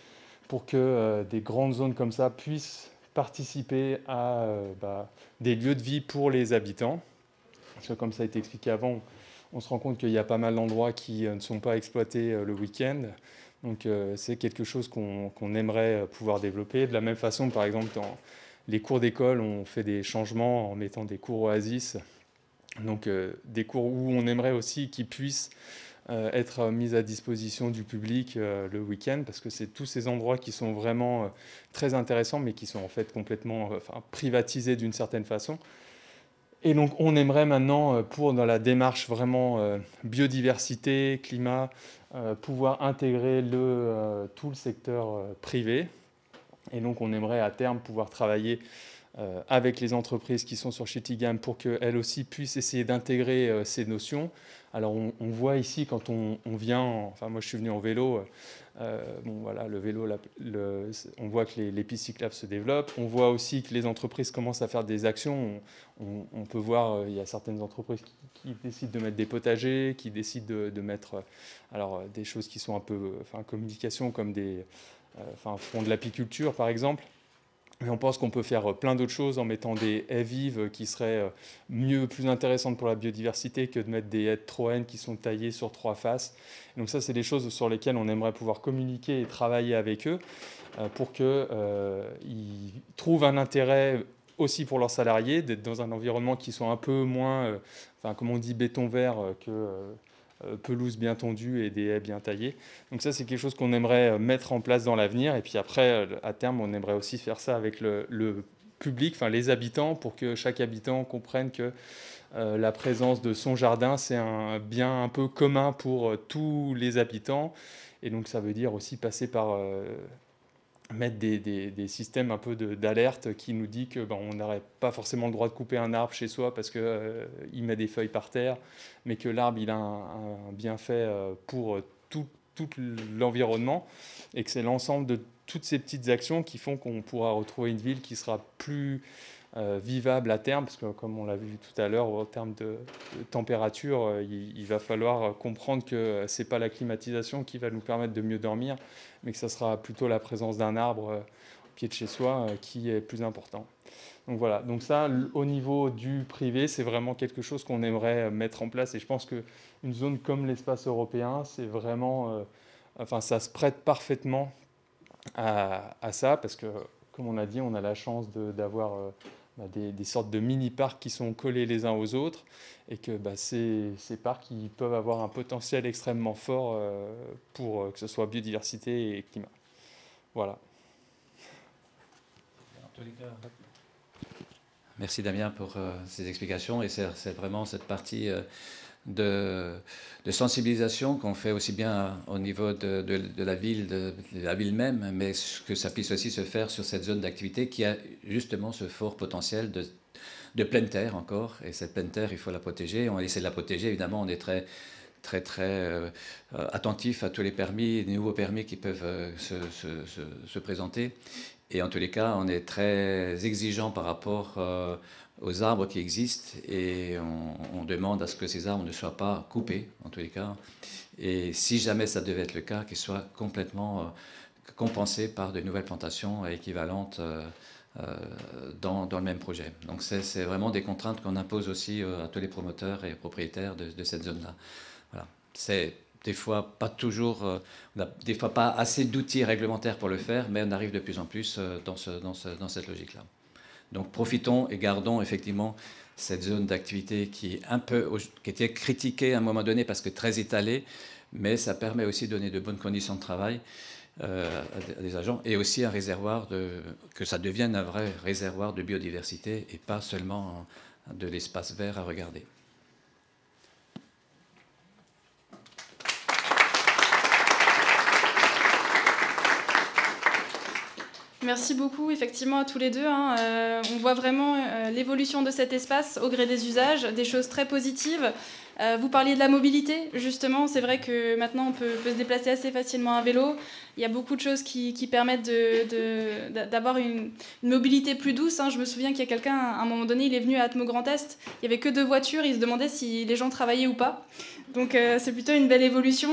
pour que des grandes zones comme ça puissent participer à des lieux de vie pour les habitants. Parce que comme ça a été expliqué avant, on se rend compte qu'il y a pas mal d'endroits qui ne sont pas exploités le week-end. Donc c'est quelque chose qu'on aimerait pouvoir développer. De la même façon, par exemple, dans les cours d'école, on fait des changements en mettant des cours oasis. Donc des cours où on aimerait aussi qu'ils puissent être mis à disposition du public le week-end, parce que c'est tous ces endroits qui sont vraiment très intéressants, mais qui sont en fait complètement privatisés d'une certaine façon. Et donc on aimerait maintenant, dans la démarche vraiment biodiversité, climat, pouvoir intégrer tout le secteur privé. Et donc on aimerait à terme pouvoir travailler avec les entreprises qui sont sur Schiltigheim pour qu'elles aussi puissent essayer d'intégrer ces notions. Alors on voit ici quand on vient, enfin moi je suis venu en vélo, voilà, le vélo, on voit que les pistes cyclables se développent. On voit aussi que les entreprises commencent à faire des actions. On peut voir, il y a certaines entreprises qui décident de mettre des potagers, qui décident de mettre des choses qui sont un peu communication, comme font de l'apiculture par exemple. Mais on pense qu'on peut faire plein d'autres choses en mettant des haies vives qui seraient plus intéressantes pour la biodiversité que de mettre des haies de Troène qui sont taillées sur 3 faces. Donc ça, c'est des choses sur lesquelles on aimerait pouvoir communiquer et travailler avec eux pour qu'ils trouvent un intérêt aussi pour leurs salariés d'être dans un environnement qui soit un peu moins, comme on dit, béton vert que pelouse bien tondue et des haies bien taillées. Donc ça, c'est quelque chose qu'on aimerait mettre en place dans l'avenir. Et puis après, à terme, on aimerait aussi faire ça avec le public, les habitants, pour que chaque habitant comprenne que la présence de son jardin, c'est un bien un peu commun pour tous les habitants. Et donc ça veut dire aussi passer par mettre des systèmes un peu d'alerte qui nous dit que on n'aurait pas forcément le droit de couper un arbre chez soi parce qu'il met des feuilles par terre, mais que l'arbre il a un bienfait pour tout l'environnement, et que c'est l'ensemble de toutes ces petites actions qui font qu'on pourra retrouver une ville qui sera plus vivable à terme, parce que comme on l'a vu tout à l'heure, en termes de température, il va falloir comprendre que ce n'est pas la climatisation qui va nous permettre de mieux dormir, mais que ça sera plutôt la présence d'un arbre au pied de chez soi qui est plus important. Donc voilà, donc ça, au niveau du privé, c'est vraiment quelque chose qu'on aimerait mettre en place, et je pense qu'une zone comme l'espace européen, c'est vraiment, ça se prête parfaitement à ça, parce que, comme on a dit, on a la chance d'avoir des sortes de mini-parcs qui sont collés les uns aux autres, et que ces parcs ils peuvent avoir un potentiel extrêmement fort pour que ce soit biodiversité et climat. Voilà. Merci Damien pour ces explications, et c'est vraiment cette partie de sensibilisation qu'on fait aussi bien au niveau de la ville même, mais que ça puisse aussi se faire sur cette zone d'activité qui a justement ce fort potentiel de pleine terre encore, et cette pleine terre il faut la protéger. On essaie de la protéger, évidemment on est très attentif à tous les permis, les nouveaux permis qui peuvent se présenter. Et en tous les cas, on est très exigeant par rapport aux arbres qui existent, et on demande à ce que ces arbres ne soient pas coupés, en tous les cas. Et si jamais ça devait être le cas, qu'ils soient complètement compensés par de nouvelles plantations équivalentes dans le même projet. Donc c'est vraiment des contraintes qu'on impose aussi à tous les promoteurs et propriétaires de cette zone-là. Voilà. C'est des fois pas toujours, on n'a des fois pas assez d'outils réglementaires pour le faire, mais on arrive de plus en plus dans cette logique-là. Donc profitons et gardons effectivement cette zone d'activité qui était critiquée à un moment donné parce que très étalée, mais ça permet aussi de donner de bonnes conditions de travail à des agents, et aussi un réservoir que ça devienne un vrai réservoir de biodiversité et pas seulement de l'espace vert à regarder. Merci beaucoup, effectivement, à tous les deux. On voit vraiment l'évolution de cet espace au gré des usages, des choses très positives. Vous parliez de la mobilité, justement. C'est vrai que maintenant, on peut se déplacer assez facilement à vélo. Il y a beaucoup de choses qui permettent d'avoir une mobilité plus douce. Je me souviens qu'il y a quelqu'un, à un moment donné, il est venu à Atmo Grand Est. Il n'y avait que 2 voitures. Il se demandait si les gens travaillaient ou pas. Donc c'est plutôt une belle évolution.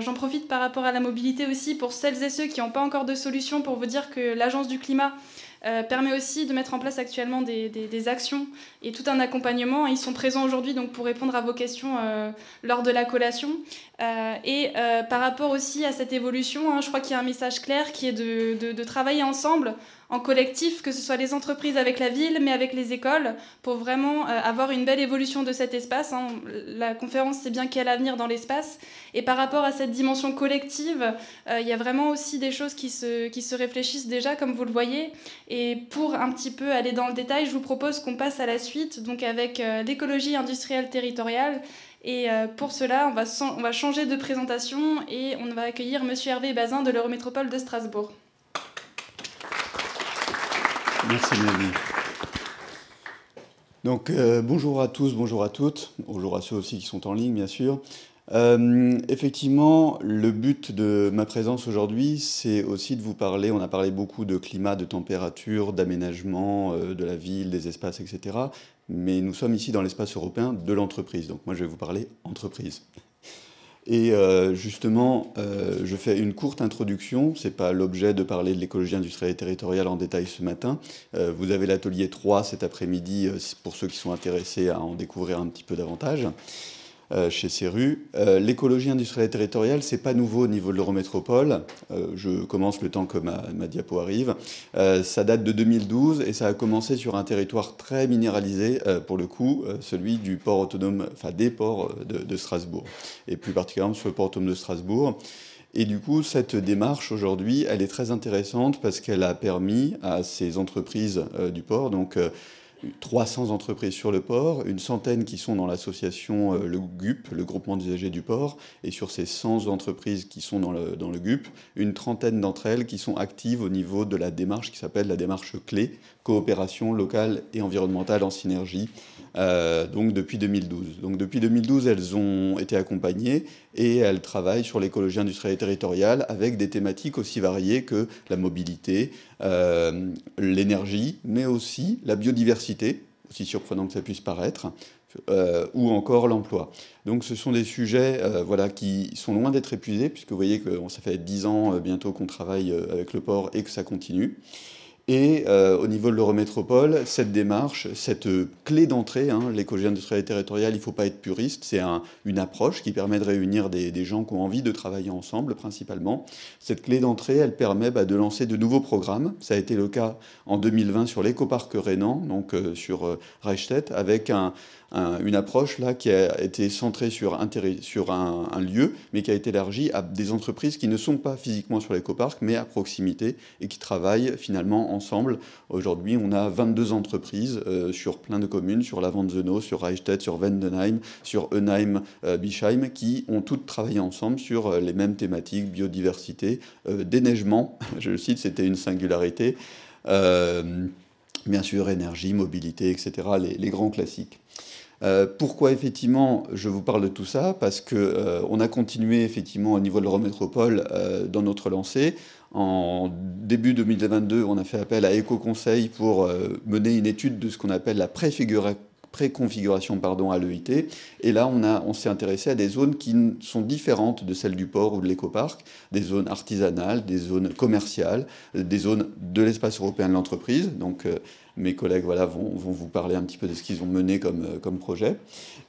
J'en profite par rapport à la mobilité aussi pour celles et ceux qui n'ont pas encore de solution, pour vous dire que l'Agence du climat permet aussi de mettre en place actuellement des actions et tout un accompagnement. Ils sont présents aujourd'hui donc pour répondre à vos questions lors de la collation. Par rapport aussi à cette évolution, je crois qu'il y a un message clair qui est de travailler ensemble, en collectif, que ce soit les entreprises avec la ville, mais avec les écoles, pour vraiment avoir une belle évolution de cet espace. La conférence, c'est bien qu'il y a l'avenir dans l'espace. Et par rapport à cette dimension collective, il y a vraiment aussi des choses qui se réfléchissent déjà, comme vous le voyez. Et pour un petit peu aller dans le détail, je vous propose qu'on passe à la suite, donc avec l'écologie industrielle territoriale. Et pour cela, on va changer de présentation et on va accueillir Monsieur Hervé Bazin de l'Eurométropole de Strasbourg. Merci Mélanie. Donc bonjour à tous, bonjour à toutes, bonjour à ceux aussi qui sont en ligne bien sûr. Effectivement, le but de ma présence aujourd'hui, c'est aussi de vous parler, on a parlé beaucoup de climat, de température, d'aménagement de la ville, des espaces, etc. Mais nous sommes ici dans l'espace européen de l'entreprise, donc moi je vais vous parler entreprise. Et justement, je fais une courte introduction, ce n'est pas l'objet de parler de l'écologie industrielle et territoriale en détail ce matin. Vous avez l'atelier 3 cet après-midi, pour ceux qui sont intéressés à en découvrir un petit peu davantage. Chez CERU. L'écologie industrielle et territoriale, c'est pas nouveau au niveau de l'Eurométropole. Je commence le temps que ma diapo arrive. Ça date de 2012 et ça a commencé sur un territoire très minéralisé, pour le coup, celui du port autonome, enfin des ports de Strasbourg, et plus particulièrement sur le port autonome de Strasbourg. Et du coup, cette démarche aujourd'hui, elle est très intéressante parce qu'elle a permis à ces entreprises du port, donc 300 entreprises sur le port, une centaine qui sont dans l'association le GUP, le groupement d'usagers du port, et sur ces 100 entreprises qui sont dans le GUP, une trentaine d'entre elles qui sont actives au niveau de la démarche qui s'appelle la démarche clé, coopération locale et environnementale en synergie, donc depuis 2012. Donc depuis 2012, elles ont été accompagnées et elles travaillent sur l'écologie industrielle et territoriale avec des thématiques aussi variées que la mobilité, l'énergie, mais aussi la biodiversité, aussi surprenant que ça puisse paraître, ou encore l'emploi. Donc ce sont des sujets voilà, qui sont loin d'être épuisés, puisque vous voyez que ça fait 10 ans bientôt qu'on travaille avec le port et que ça continue. Et au niveau de l'Eurométropole, cette démarche, cette clé d'entrée, l'écologie industrielle et territoriale, il ne faut pas être puriste, c'est une approche qui permet de réunir des gens qui ont envie de travailler ensemble principalement. Cette clé d'entrée, elle permet de lancer de nouveaux programmes. Ça a été le cas en 2020 sur l'écoparc rhénan, donc sur Reichstätt, avec une approche là qui a été centrée sur un lieu, mais qui a été élargie à des entreprises qui ne sont pas physiquement sur l'écoparc, mais à proximité, et qui travaillent finalement ensemble. Aujourd'hui, on a 22 entreprises sur plein de communes, sur la Vanzeno, sur Reichstätt, sur Vendenheim, sur Eunheim, Bischheim, qui ont toutes travaillé ensemble sur les mêmes thématiques, biodiversité, déneigement, je le cite, c'était une singularité, bien sûr, énergie, mobilité, etc., les grands classiques. Pourquoi effectivement je vous parle de tout ça? Parce qu'on a continué effectivement au niveau de l'Eurométropole dans notre lancée. En début 2022, on a fait appel à Éco-Conseil pour mener une étude de ce qu'on appelle la préconfiguration à l'EIT. Et là, on s'est intéressé à des zones qui sont différentes de celles du port ou de l'écoparc, des zones artisanales, des zones commerciales, des zones de l'espace européen de l'entreprise. Donc, mes collègues vont vous parler un petit peu de ce qu'ils ont mené comme projet.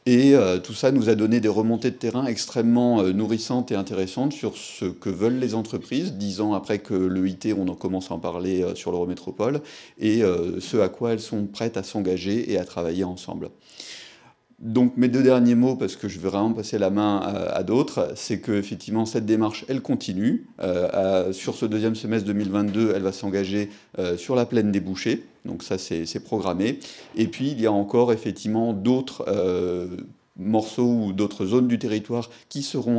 Et tout ça nous a donné des remontées de terrain extrêmement nourrissantes et intéressantes sur ce que veulent les entreprises, 10 ans après que l'EIT, on en commence à en parler sur l'Eurométropole, et ce à quoi elles sont prêtes à s'engager et à travailler ensemble. Donc mes 2 derniers mots, parce que je vais vraiment passer la main à d'autres, c'est qu'effectivement cette démarche, elle continue. Sur ce 2e semestre 2022, elle va s'engager sur la plaine des Bouchers, donc ça c'est programmé. Et puis il y a encore effectivement d'autres morceaux ou d'autres zones du territoire qui seraient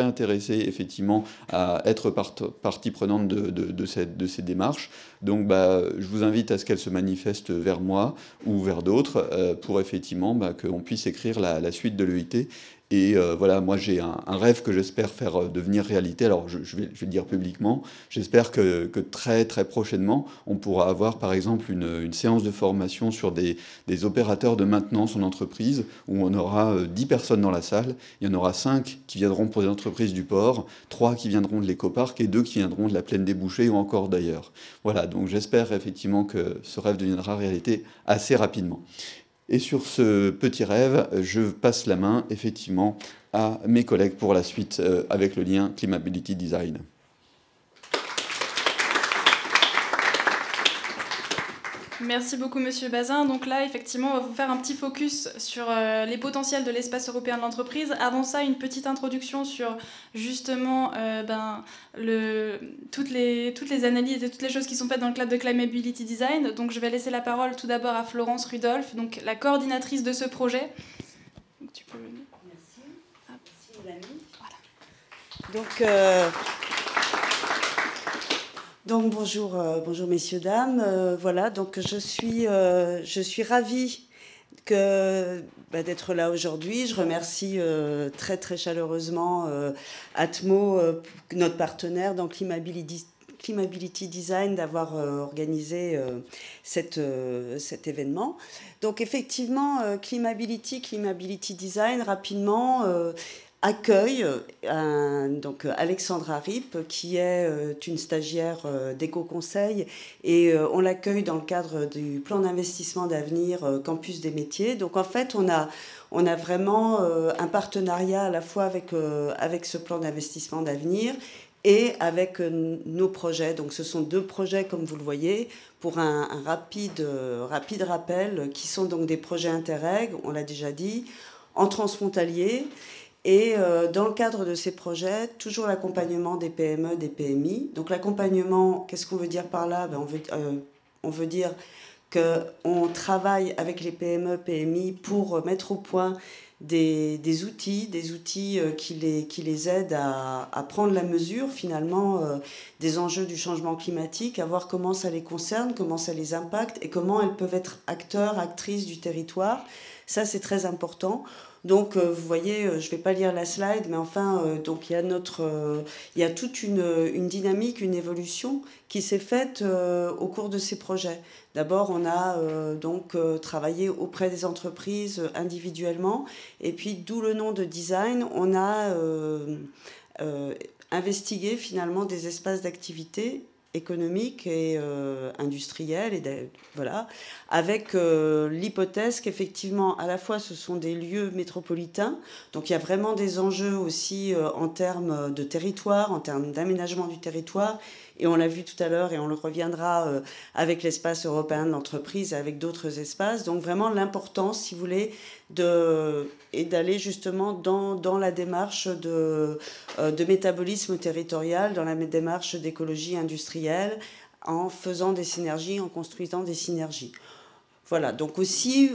intéressés effectivement à être partie prenante de ces démarches. Donc je vous invite à ce qu'elles se manifestent vers moi ou vers d'autres pour effectivement qu'on puisse écrire la suite de l'EIT. Et voilà, moi j'ai un rêve que j'espère faire devenir réalité. Alors je vais le dire publiquement. J'espère que très très prochainement, on pourra avoir par exemple une séance de formation sur des opérateurs de maintenance en entreprise où on aura 10 personnes dans la salle. Il y en aura 5 qui viendront pour les entreprises du port, 3 qui viendront de l'écoparc et 2 qui viendront de la plaine des Bouchers ou encore d'ailleurs. Voilà, donc j'espère effectivement que ce rêve deviendra réalité assez rapidement. Et sur ce petit rêve, je passe la main effectivement à mes collègues pour la suite avec le lien Climability Design. Merci beaucoup, Monsieur Bazin. Donc là, effectivement, on va vous faire un petit focus sur les potentiels de l'espace européen de l'entreprise. Avant ça, une petite introduction sur justement toutes les analyses et toutes les choses qui sont faites dans le cadre de Climability Design. Donc je vais laisser la parole tout d'abord à Florence Rudolph, donc la coordinatrice de ce projet. Donc, tu peux... Merci. Merci, Mélanie. Voilà. Donc bonjour messieurs, dames. Voilà, donc je suis ravie d'être là aujourd'hui. Je remercie très très chaleureusement Atmo, notre partenaire dans Climability Design, d'avoir organisé cet événement. Donc effectivement, Climability Design, rapidement... accueille donc Alexandra Ripp, qui est une stagiaire d'Éco-Conseil, et on l'accueille dans le cadre du plan d'investissement d'avenir Campus des métiers. Donc en fait, on a vraiment un partenariat à la fois avec ce plan d'investissement d'avenir et avec nos projets. Donc ce sont 2 projets, comme vous le voyez, pour un rapide rappel, qui sont donc des projets Interreg, on l'a déjà dit, en transfrontalier. Et dans le cadre de ces projets, toujours l'accompagnement des PME, des PMI. Donc l'accompagnement, qu'est-ce qu'on veut dire par là ? On veut dire qu'on travaille avec les PME, PMI pour mettre au point des outils qui les aident à prendre la mesure finalement des enjeux du changement climatique, à voir comment ça les concerne, comment ça les impacte et comment elles peuvent être acteurs, actrices du territoire. Ça, c'est très important. Donc, vous voyez, je ne vais pas lire la slide, mais enfin, donc il y a toute une dynamique, une évolution qui s'est faite au cours de ces projets. D'abord, on a travaillé auprès des entreprises individuellement, et puis d'où le nom de design, on a investigué finalement des espaces d'activité économique et industrielle, voilà, avec l'hypothèse qu'effectivement, à la fois, ce sont des lieux métropolitains, donc il y a vraiment des enjeux aussi en termes de territoire, en termes d'aménagement du territoire, et on l'a vu tout à l'heure, et on le reviendra avec l'espace européen de l'entreprise, avec d'autres espaces, donc vraiment l'importance, si vous voulez, et d'aller justement dans la démarche de métabolisme territorial, dans la démarche d'écologie industrielle, en faisant des synergies, en construisant des synergies. Voilà, donc aussi,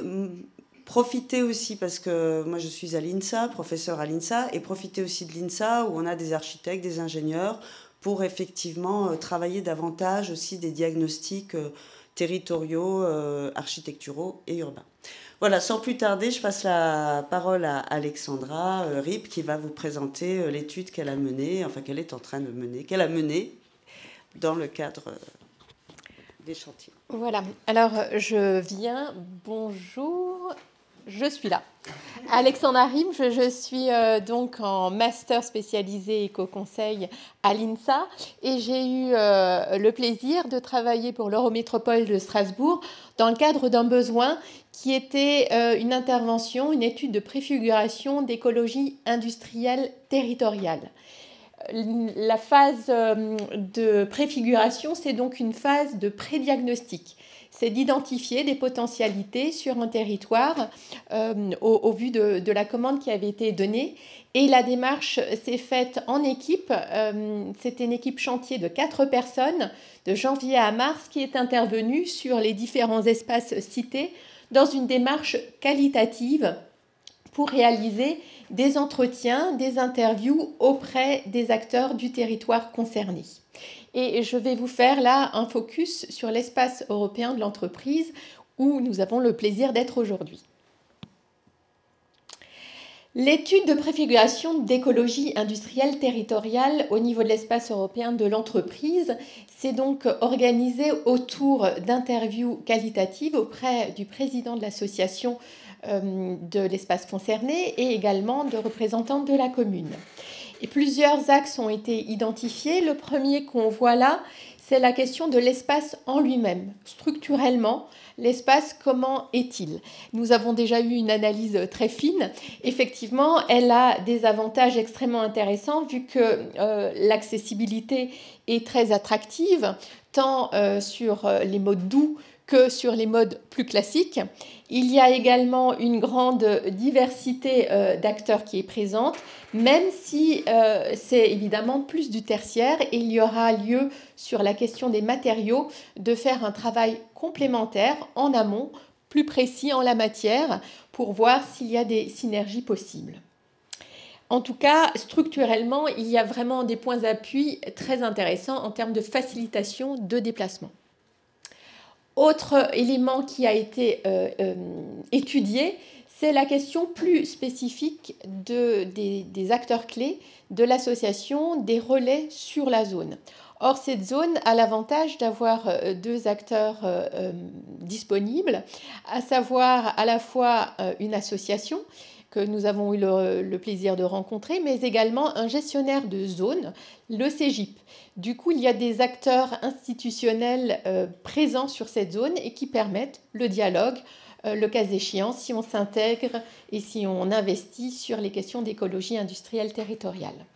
profitez aussi, parce que moi je suis à l'INSA, professeur à l'INSA, et profitez aussi de l'INSA où on a des architectes, des ingénieurs, pour effectivement travailler davantage aussi des diagnostics territoriaux, architecturaux et urbains. Voilà, sans plus tarder, je passe la parole à Alexandra Ripp qui va vous présenter l'étude qu'elle a menée, enfin qu'elle est en train de mener, qu'elle a menée dans le cadre des chantiers. Voilà, alors je viens, bonjour, je suis là. Alexandre Harim, je suis donc en master spécialisé éco-conseil à l'INSA et j'ai eu le plaisir de travailler pour l'Eurométropole de Strasbourg dans le cadre d'un besoin qui était une intervention, une étude de préfiguration d'écologie industrielle territoriale. La phase de préfiguration, c'est donc une phase de prédiagnostic. C'est d'identifier des potentialités sur un territoire au vu de la commande qui avait été donnée. Et la démarche s'est faite en équipe. C'était une équipe chantier de 4 personnes, de janvier à mars, qui est intervenue sur les différents espaces cités dans une démarche qualitative pour réaliser des entretiens, des interviews auprès des acteurs du territoire concerné. Et je vais vous faire là un focus sur l'espace européen de l'entreprise où nous avons le plaisir d'être aujourd'hui. L'étude de préfiguration d'écologie industrielle territoriale au niveau de l'espace européen de l'entreprise s'est donc organisée autour d'interviews qualitatives auprès du président de l'association de l'espace concerné et également de représentants de la commune. Et plusieurs axes ont été identifiés. Le premier qu'on voit là, c'est la question de l'espace en lui-même. Structurellement, l'espace, comment est-il? Nous avons déjà eu une analyse très fine. Effectivement, elle a des avantages extrêmement intéressants vu que l'accessibilité est très attractive, tant sur les modes doux que sur les modes plus classiques. Il y a également une grande diversité d'acteurs qui est présente, même si c'est évidemment plus du tertiaire et il y aura lieu sur la question des matériaux de faire un travail complémentaire en amont, plus précis en la matière, pour voir s'il y a des synergies possibles. En tout cas, structurellement, il y a vraiment des points d'appui très intéressants en termes de facilitation de déplacement. Autre élément qui a été étudié, c'est la question plus spécifique des acteurs clés de l'association, des relais sur la zone. Or, cette zone a l'avantage d'avoir 2 acteurs disponibles, à savoir à la fois une association que nous avons eu le plaisir de rencontrer, mais également un gestionnaire de zone, le CEGIP. Du coup, il y a des acteurs institutionnels présents sur cette zone et qui permettent le dialogue, le cas échéant, si on s'intègre et si on investit sur les questions d'écologie industrielle territoriale.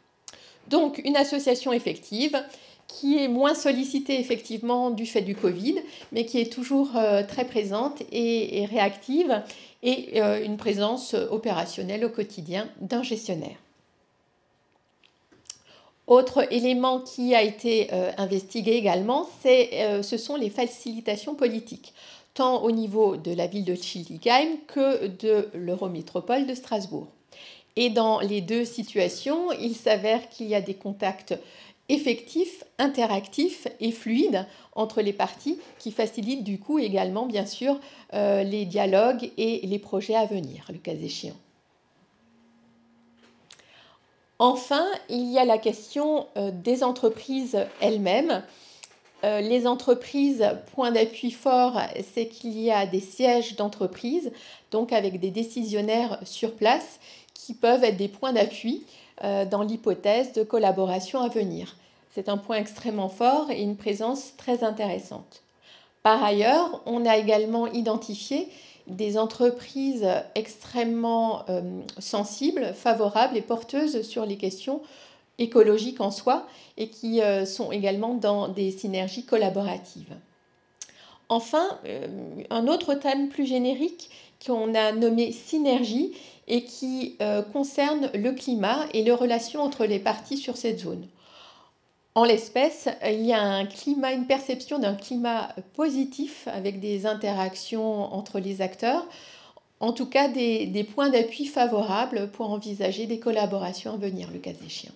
Donc, une association effective qui est moins sollicitée effectivement du fait du Covid, mais qui est toujours très présente et réactive, et une présence opérationnelle au quotidien d'un gestionnaire. Autre élément qui a été investigué également, ce sont les facilitations politiques, tant au niveau de la ville de Schiltigheim que de l'Eurométropole de Strasbourg. Et dans les 2 situations, il s'avère qu'il y a des contacts effectifs, interactifs et fluides entre les parties qui facilitent du coup également, bien sûr, les dialogues et les projets à venir, le cas échéant. Enfin, il y a la question des entreprises elles-mêmes. Les entreprises, point d'appui fort, c'est qu'il y a des sièges d'entreprise, donc avec des décisionnaires sur place, qui peuvent être des points d'appui dans l'hypothèse de collaboration à venir. C'est un point extrêmement fort et une présence très intéressante. Par ailleurs, on a également identifié des entreprises extrêmement sensibles, favorables et porteuses sur les questions écologiques en soi et qui sont également dans des synergies collaboratives. Enfin, un autre thème plus générique qu'on a nommé synergie et qui concerne le climat et les relations entre les parties sur cette zone. En l'espèce, il y a une perception d'un climat positif avec des interactions entre les acteurs, en tout cas des points d'appui favorables pour envisager des collaborations à venir, le cas échéant.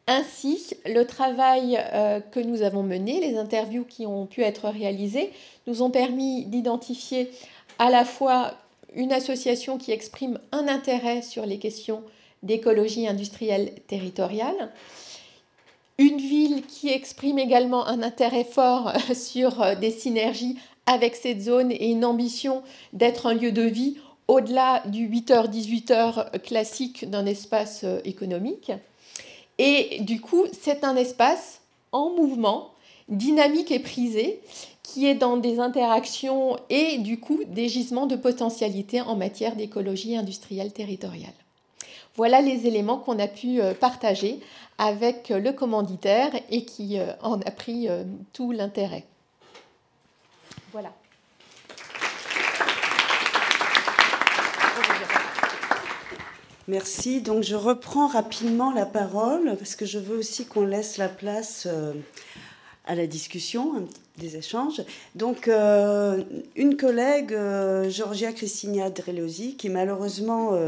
Ainsi, le travail que nous avons mené, les interviews qui ont pu être réalisées, nous ont permis d'identifier à la fois une association qui exprime un intérêt sur les questions d'écologie industrielle territoriale, Une ville qui exprime également un intérêt fort sur des synergies avec cette zone et une ambition d'être un lieu de vie au-delà du 8h-18h classique d'un espace économique. Et du coup, c'est un espace en mouvement, dynamique et prisé, qui est dans des interactions et du coup des gisements de potentialité en matière d'écologie industrielle territoriale. Voilà les éléments qu'on a pu partager avec le commanditaire et qui en a pris tout l'intérêt. Voilà. Merci. Donc je reprends rapidement la parole parce que je veux aussi qu'on laisse la place à la discussion, des échanges. Donc une collègue, Georgia Cristina Drelosi, qui malheureusement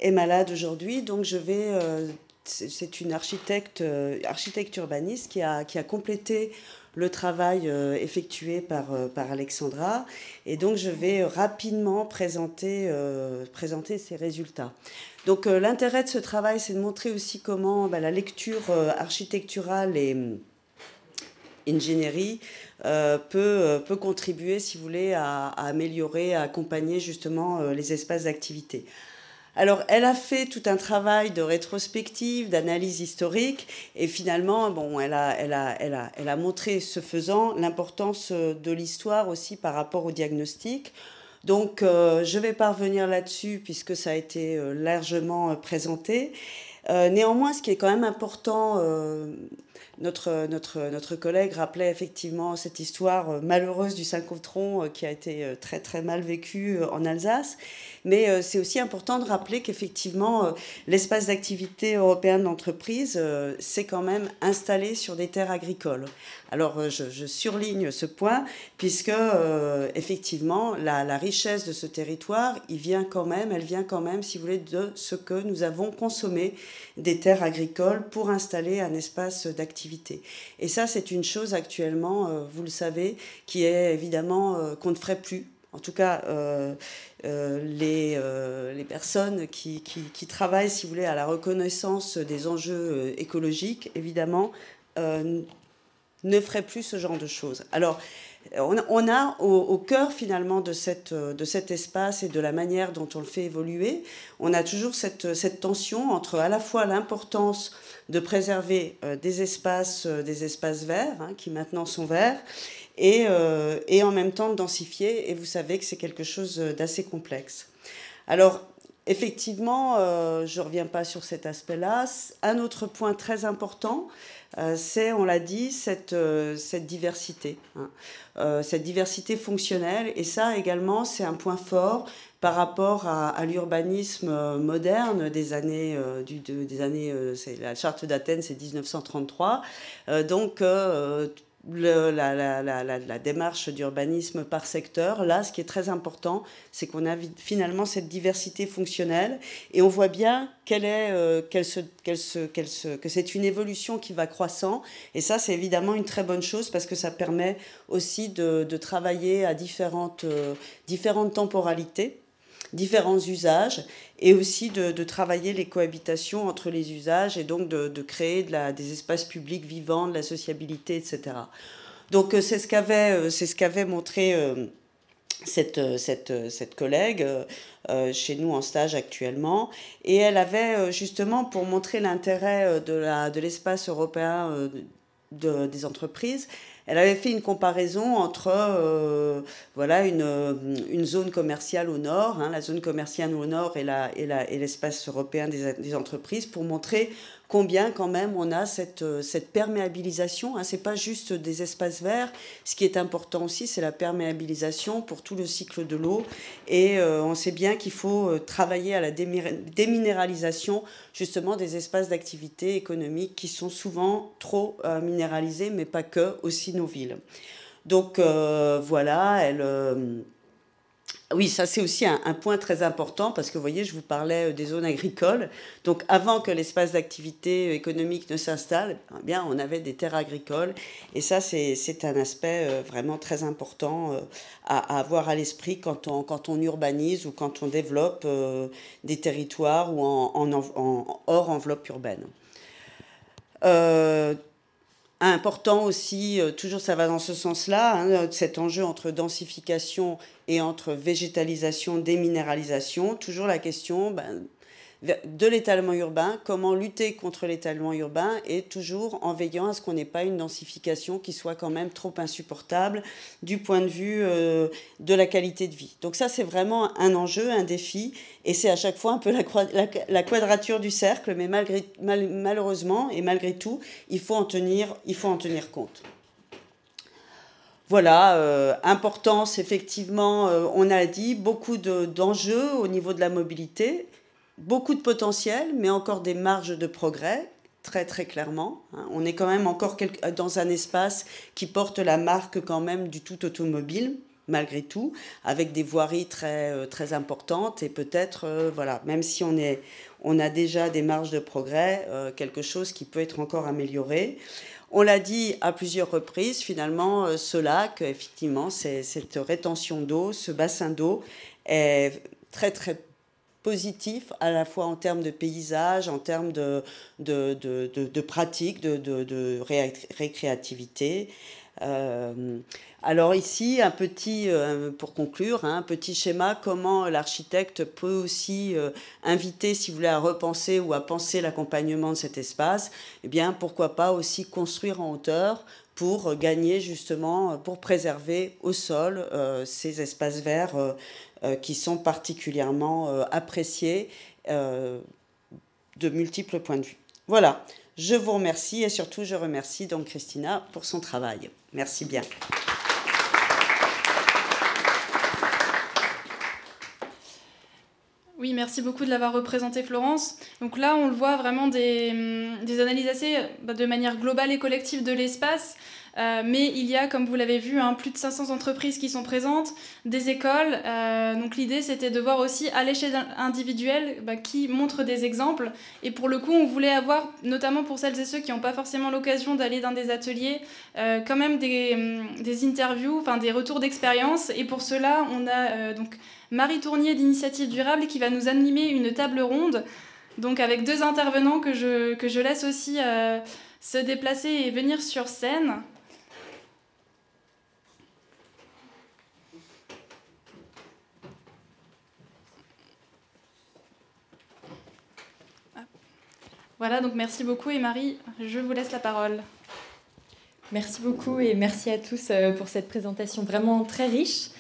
est malade aujourd'hui, donc je vais... c'est une architecte urbaniste qui a complété le travail effectué par Alexandra. Et donc, je vais rapidement présenter ces résultats. Donc, l'intérêt de ce travail, c'est de montrer aussi comment la lecture architecturale et ingénierie peut contribuer, si vous voulez, à améliorer, à accompagner justement les espaces d'activité. Alors, elle a fait tout un travail de rétrospective, d'analyse historique, et finalement, bon, elle a montré, ce faisant, l'importance de l'histoire aussi par rapport au diagnostic. Donc, je ne vais pas revenir là-dessus, puisque ça a été largement présenté. Néanmoins, ce qui est quand même important, notre collègue rappelait effectivement cette histoire malheureuse du synchrotron qui a été très, très mal vécue en Alsace. Mais c'est aussi important de rappeler qu'effectivement, l'espace d'activité européen d'entreprise s'est quand même installé sur des terres agricoles. Alors, je surligne ce point, puisque effectivement, la richesse de ce territoire, elle vient quand même, si vous voulez, de ce que nous avons consommé des terres agricoles pour installer un espace d'activité. Et ça, c'est une chose actuellement, vous le savez, qui est évidemment qu'on ne ferait plus. En tout cas, les personnes qui travaillent, si vous voulez, à la reconnaissance des enjeux écologiques, évidemment, ne feraient plus ce genre de choses. Alors, on a au cœur, finalement, de cet espace et de la manière dont on le fait évoluer, on a toujours cette tension entre à la fois l'importance de préserver des espaces verts, hein, qui maintenant sont verts, et en même temps de densifier, et vous savez que c'est quelque chose d'assez complexe. Alors, effectivement, je ne reviens pas sur cet aspect-là. Un autre point très important, c'est, on l'a dit, cette diversité, hein, cette diversité fonctionnelle, et ça également, c'est un point fort par rapport à l'urbanisme moderne des années, c'est la charte d'Athènes, c'est 1933, donc la démarche d'urbanisme par secteur. Là, ce qui est très important, c'est qu'on a finalement cette diversité fonctionnelle, et on voit bien que c'est une évolution qui va croissant, et ça, c'est évidemment une très bonne chose, parce que ça permet aussi de travailler à différentes temporalités, différents usages, et aussi de travailler les cohabitations entre les usages, et donc de créer des espaces publics vivants, de la sociabilité, etc. Donc c'est ce qu'avait montré cette collègue chez nous en stage actuellement, et elle avait justement, pour montrer l'intérêt de l'espace européen des entreprises, elle avait fait une comparaison entre une zone commerciale au nord, hein, la zone commerciale au nord et l'espace européen des entreprises, pour montrer combien quand même on a cette perméabilisation. Hein, ce n'est pas juste des espaces verts. Ce qui est important aussi, c'est la perméabilisation pour tout le cycle de l'eau. Et on sait bien qu'il faut travailler à la déminéralisation justement des espaces d'activité économique qui sont souvent trop minéralisés, mais pas que, aussi nos villes. Donc voilà, oui, ça c'est aussi un point très important, parce que vous voyez, je vous parlais des zones agricoles. Donc avant que l'espace d'activité économique ne s'installe, eh bien, on avait des terres agricoles. Et ça, c'est un aspect vraiment très important à avoir à l'esprit quand on urbanise ou quand on développe des territoires ou hors enveloppe urbaine. Important aussi, toujours ça va dans ce sens-là, hein, cet enjeu entre densification et entre végétalisation, déminéralisation. Toujours la question de l'étalement urbain, comment lutter contre l'étalement urbain, et toujours en veillant à ce qu'on n'ait pas une densification qui soit quand même trop insupportable du point de vue de la qualité de vie. Donc ça, c'est vraiment un enjeu, un défi, et c'est à chaque fois un peu la quadrature du cercle, mais malheureusement et malgré tout, il faut en tenir compte. Voilà, importance, effectivement, on a dit, beaucoup d'enjeux au niveau de la mobilité, beaucoup de potentiel, mais encore des marges de progrès, très très clairement. On est quand même encore dans un espace qui porte la marque quand même du tout automobile, malgré tout, avec des voiries très, très importantes, et peut-être, voilà, même si on a déjà des marges de progrès, quelque chose qui peut être encore amélioré. On l'a dit à plusieurs reprises, finalement, ce lac, effectivement, cette rétention d'eau, ce bassin d'eau est très très positif, à la fois en termes de paysage, en termes de pratique, de récréativité. Alors ici, pour conclure, un petit schéma, comment l'architecte peut aussi inviter, si vous voulez, à repenser ou à penser l'accompagnement de cet espace. Eh bien, pourquoi pas aussi construire en hauteur pour gagner justement, pour préserver au sol ces espaces verts qui sont particulièrement appréciés de multiples points de vue. Voilà, je vous remercie, et surtout je remercie donc Christina pour son travail. Merci bien. Oui, merci beaucoup de l'avoir représenté, Florence. Donc là, on le voit vraiment des analyses assez de manière globale et collective de l'espace. Mais il y a, comme vous l'avez vu, plus de 500 entreprises qui sont présentes, des écoles. Donc l'idée, c'était de voir aussi à l'échelle individuelle qui montrent des exemples. Et pour le coup, on voulait avoir, notamment pour celles et ceux qui n'ont pas forcément l'occasion d'aller dans des ateliers, quand même des interviews, enfin des retours d'expérience. Et pour cela, on a donc Marie Tournier d'Initiative Durable qui va nous animer une table ronde, donc avec 2 intervenants que je laisse aussi se déplacer et venir sur scène. Voilà, donc merci beaucoup, et Marie, je vous laisse la parole. Merci beaucoup et merci à tous pour cette présentation vraiment très riche.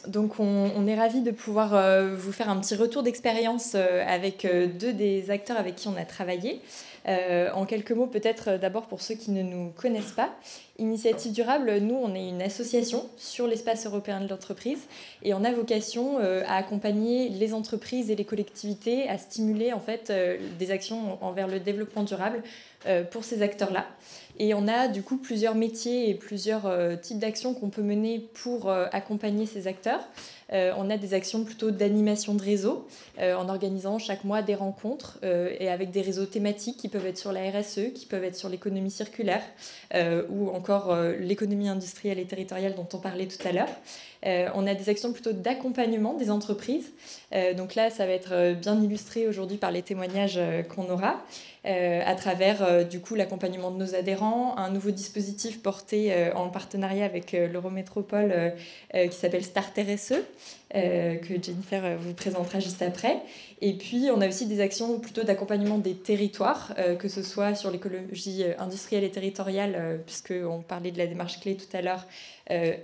Donc on est ravis de pouvoir vous faire un petit retour d'expérience avec 2 des acteurs avec qui on a travaillé. En quelques mots, peut-être d'abord pour ceux qui ne nous connaissent pas. Initiative Durable, nous, on est une association sur l'espace européen de l'entreprise et on a vocation à accompagner les entreprises et les collectivités à stimuler en fait des actions envers le développement durable pour ces acteurs-là. Et on a du coup plusieurs métiers et plusieurs types d'actions qu'on peut mener pour accompagner ces acteurs. On a des actions plutôt d'animation de réseau, en organisant chaque mois des rencontres et avec des réseaux thématiques qui peuvent être sur la RSE, qui peuvent être sur l'économie circulaire ou encore l'économie industrielle et territoriale dont on parlait tout à l'heure. On a des actions plutôt d'accompagnement des entreprises. Donc là, ça va être bien illustré aujourd'hui par les témoignages qu'on aura. À travers du coup l'accompagnement de nos adhérents, un nouveau dispositif porté en partenariat avec l'Eurométropole qui s'appelle Start RSE, que Jennifer vous présentera juste après. Et puis on a aussi des actions plutôt d'accompagnement des territoires, que ce soit sur l'écologie industrielle et territoriale, puisqu'on parlait de la démarche clé tout à l'heure,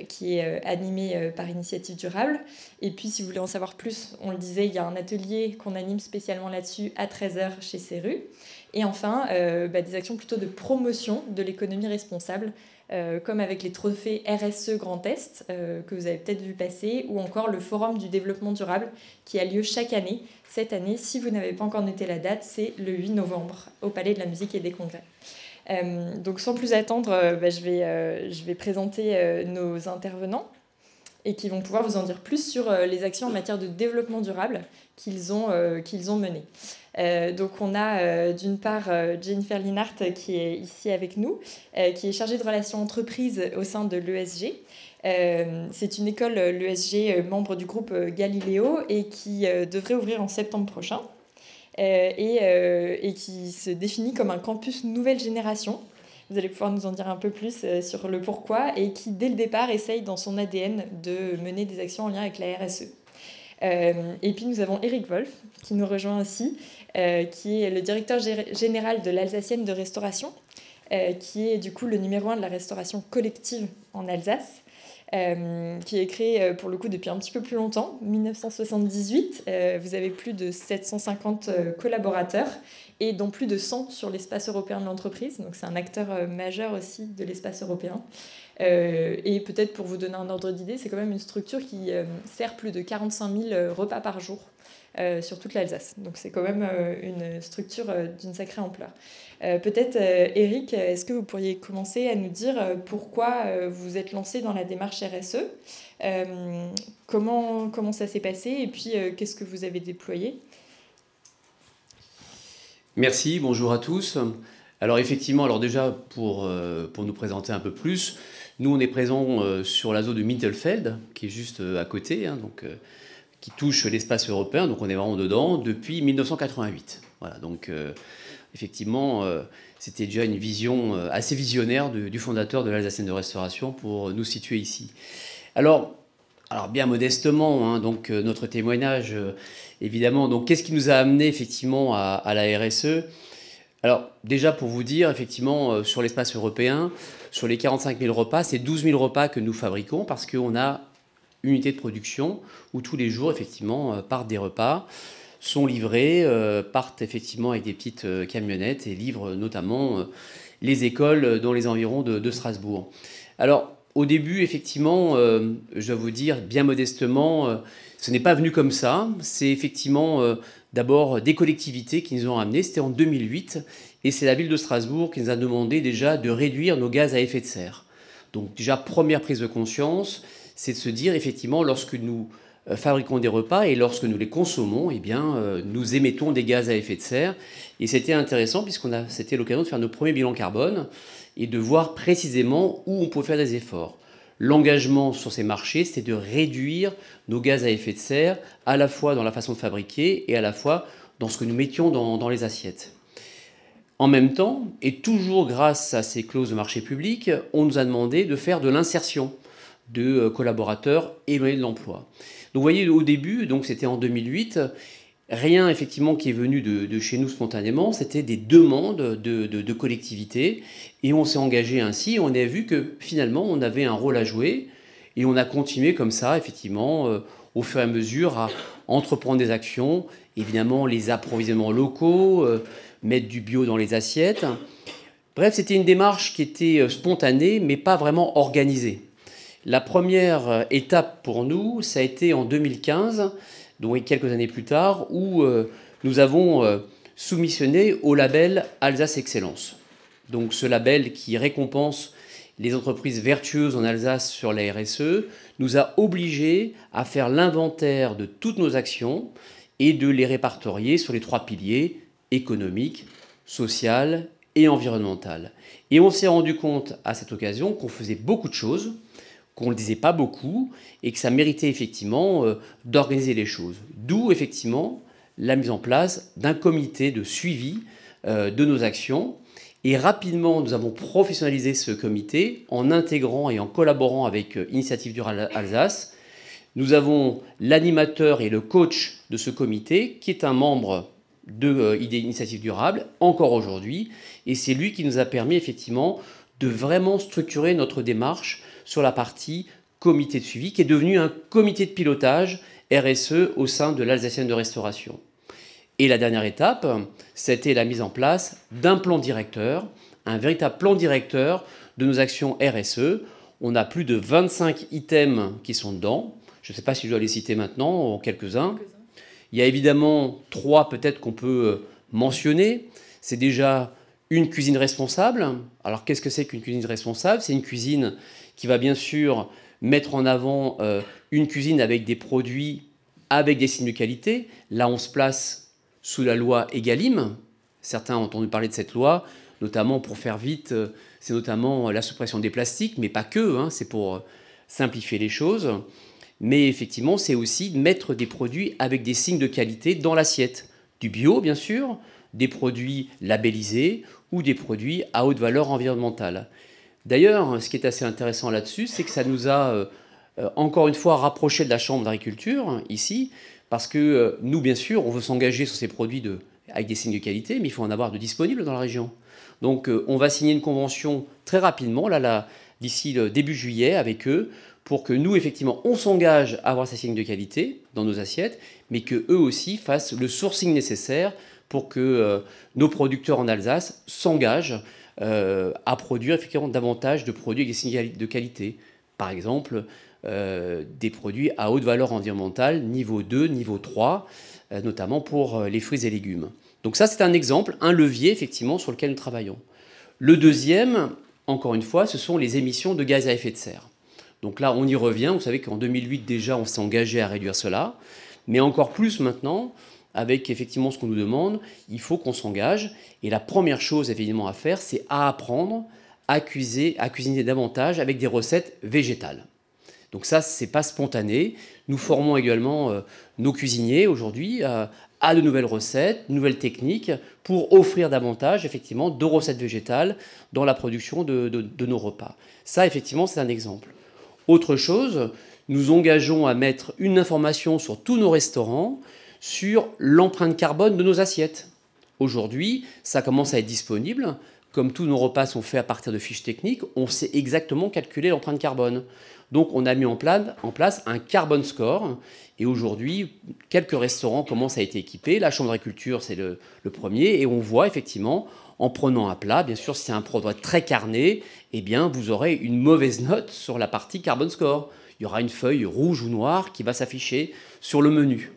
qui est animée par Initiative Durable. Et puis si vous voulez en savoir plus, on le disait, il y a un atelier qu'on anime spécialement là-dessus à 13h chez CERU. Et enfin, des actions plutôt de promotion de l'économie responsable, comme avec les trophées RSE Grand Est, que vous avez peut-être vu passer, ou encore le Forum du développement durable, qui a lieu chaque année. Cette année, si vous n'avez pas encore noté la date, c'est le 8 novembre, au Palais de la Musique et des Congrès. Donc sans plus attendre, je vais présenter nos intervenants, et qui vont pouvoir vous en dire plus sur les actions en matière de développement durable qu'ils ont menées. Donc on a d'une part Jennifer Linhart qui est ici avec nous, qui est chargée de relations entreprises au sein de l'ESG. C'est une école, l'ESG, membre du groupe Galileo et qui devrait ouvrir en septembre prochain. et qui se définit comme un campus nouvelle génération. Vous allez pouvoir nous en dire un peu plus sur le pourquoi, et qui, dès le départ, essaye dans son ADN de mener des actions en lien avec la RSE. Et puis nous avons Eric Wolf, qui nous rejoint aussi, qui est le directeur général de l'Alsacienne de restauration, qui est du coup le numéro 1 de la restauration collective en Alsace, qui est créé pour le coup depuis un petit peu plus longtemps, 1978. Vous avez plus de 750 collaborateurs, et dont plus de 100 sur l'espace européen de l'entreprise. Donc c'est un acteur majeur aussi de l'espace européen. Et peut-être pour vous donner un ordre d'idée, c'est quand même une structure qui sert plus de 45 000 repas par jour sur toute l'Alsace. Donc c'est quand même une structure d'une sacrée ampleur. Peut-être, Eric, est-ce que vous pourriez commencer à nous dire pourquoi vous êtes lancé dans la démarche RSE, comment ça s'est passé, et puis qu'est-ce que vous avez déployé? Merci, bonjour à tous. Alors effectivement, alors déjà pour nous présenter un peu plus, nous on est présent sur la zone de Mittelfeld, qui est juste à côté, hein, donc, qui touche l'espace européen, donc on est vraiment dedans depuis 1988. Voilà, donc effectivement, c'était déjà une vision assez visionnaire du fondateur de l'Alsacienne de restauration pour nous situer ici. Alors bien modestement, hein, donc notre témoignage, évidemment, donc qu'est-ce qui nous a amené effectivement à la RSE? Alors déjà pour vous dire, effectivement, sur l'espace européen, sur les 45 000 repas, c'est 12 000 repas que nous fabriquons, parce qu'on a une unité de production où tous les jours, effectivement, partent des repas, sont livrés, partent effectivement avec des petites camionnettes et livrent notamment les écoles dans les environs de Strasbourg. Alors au début, effectivement, je dois vous dire bien modestement, ce n'est pas venu comme ça. C'est effectivement d'abord des collectivités qui nous ont amenés. C'était en 2008. Et c'est la ville de Strasbourg qui nous a demandé déjà de réduire nos gaz à effet de serre. Donc déjà, première prise de conscience, c'est de se dire, effectivement, lorsque nous fabriquons des repas et lorsque nous les consommons, eh bien, nous émettons des gaz à effet de serre. Et c'était intéressant c'était l'occasion de faire nos premiers bilans carbone et de voir précisément où on peut faire des efforts. L'engagement sur ces marchés, c'était de réduire nos gaz à effet de serre, à la fois dans la façon de fabriquer et à la fois dans ce que nous mettions dans les assiettes. En même temps, et toujours grâce à ces clauses de marché public, on nous a demandé de faire de l'insertion de collaborateurs éloignés de l'emploi. Donc vous voyez, au début, donc c'était en 2008, rien effectivement qui est venu de chez nous spontanément, c'était des demandes de collectivités, et on s'est engagé ainsi, et on a vu que finalement on avait un rôle à jouer, et on a continué comme ça, effectivement, au fur et à mesure à entreprendre des actions, évidemment les approvisionnements locaux, mettre du bio dans les assiettes. Bref, c'était une démarche qui était spontanée, mais pas vraiment organisée. La première étape pour nous, ça a été en 2015, donc quelques années plus tard, où nous avons soumissionné au label Alsace Excellence. Donc ce label qui récompense les entreprises vertueuses en Alsace sur la RSE nous a obligés à faire l'inventaire de toutes nos actions et de les répertorier sur les 3 piliers économique, social et environnemental. Et on s'est rendu compte à cette occasion qu'on faisait beaucoup de choses, qu'on ne disait pas beaucoup et que ça méritait effectivement d'organiser les choses. D'où effectivement la mise en place d'un comité de suivi de nos actions. Et rapidement, nous avons professionnalisé ce comité en intégrant et en collaborant avec Initiative Durable Alsace. Nous avons l'animateur et le coach de ce comité qui est un membre de Initiative Durable, encore aujourd'hui, et c'est lui qui nous a permis effectivement de vraiment structurer notre démarche sur la partie comité de suivi, qui est devenu un comité de pilotage RSE au sein de l'Alsacienne de restauration. Et la dernière étape, c'était la mise en place d'un plan directeur, un véritable plan directeur de nos actions RSE. On a plus de 25 items qui sont dedans. Je ne sais pas si je dois les citer maintenant, ou quelques-uns. Il y a évidemment 3 peut-être qu'on peut mentionner. C'est déjà une cuisine responsable. Alors qu'est-ce que c'est qu'une cuisine responsable? C'est une cuisine qui va bien sûr mettre en avant une cuisine avec des produits, avec des signes de qualité. Là, on se place sous la loi Egalim. Certains ont entendu parler de cette loi, notamment pour faire vite, c'est notamment la suppression des plastiques, mais pas que, hein, c'est pour simplifier les choses. Mais effectivement, c'est aussi de mettre des produits avec des signes de qualité dans l'assiette. du bio, bien sûr, des produits labellisés ou des produits à haute valeur environnementale. D'ailleurs, ce qui est assez intéressant là-dessus, c'est que ça nous a encore une fois rapprochés de la Chambre d'agriculture, ici, parce que nous, bien sûr, on veut s'engager sur ces produits avec des signes de qualité, mais il faut en avoir de disponibles dans la région. Donc on va signer une convention très rapidement, là, d'ici le début juillet, avec eux, pour que nous, effectivement, on s'engage à avoir ces signes de qualité dans nos assiettes, mais qu'eux aussi fassent le sourcing nécessaire pour que nos producteurs en Alsace s'engagent à produire effectivement davantage de produits avec des signes de qualité. Par exemple, des produits à haute valeur environnementale, niveau 2, niveau 3, notamment pour les fruits et légumes. Donc ça, c'est un exemple, un levier, effectivement, sur lequel nous travaillons. Le deuxième, encore une fois, ce sont les émissions de gaz à effet de serre. Donc là, on y revient. Vous savez qu'en 2008, déjà, on s'est engagé à réduire cela. Mais encore plus maintenant, avec effectivement ce qu'on nous demande, il faut qu'on s'engage. Et la première chose, évidemment, à faire, c'est à apprendre à cuisiner davantage avec des recettes végétales. Donc ça, c'est pas spontané. Nous formons également nos cuisiniers aujourd'hui à de nouvelles recettes, nouvelles techniques pour offrir davantage effectivement de recettes végétales dans la production de nos repas. Ça, effectivement, c'est un exemple. Autre chose, nous engageons à mettre une information sur tous nos restaurants sur l'empreinte carbone de nos assiettes. Aujourd'hui, ça commence à être disponible. Comme tous nos repas sont faits à partir de fiches techniques, on sait exactement calculer l'empreinte carbone. Donc on a mis en place un carbon score. Et aujourd'hui, quelques restaurants commencent à être équipés. La Chambre d'agriculture, c'est le premier. Et on voit effectivement, en prenant un plat, bien sûr, si c'est un produit très carné, eh bien, vous aurez une mauvaise note sur la partie carbon score. Il y aura une feuille rouge ou noire qui va s'afficher sur le menu.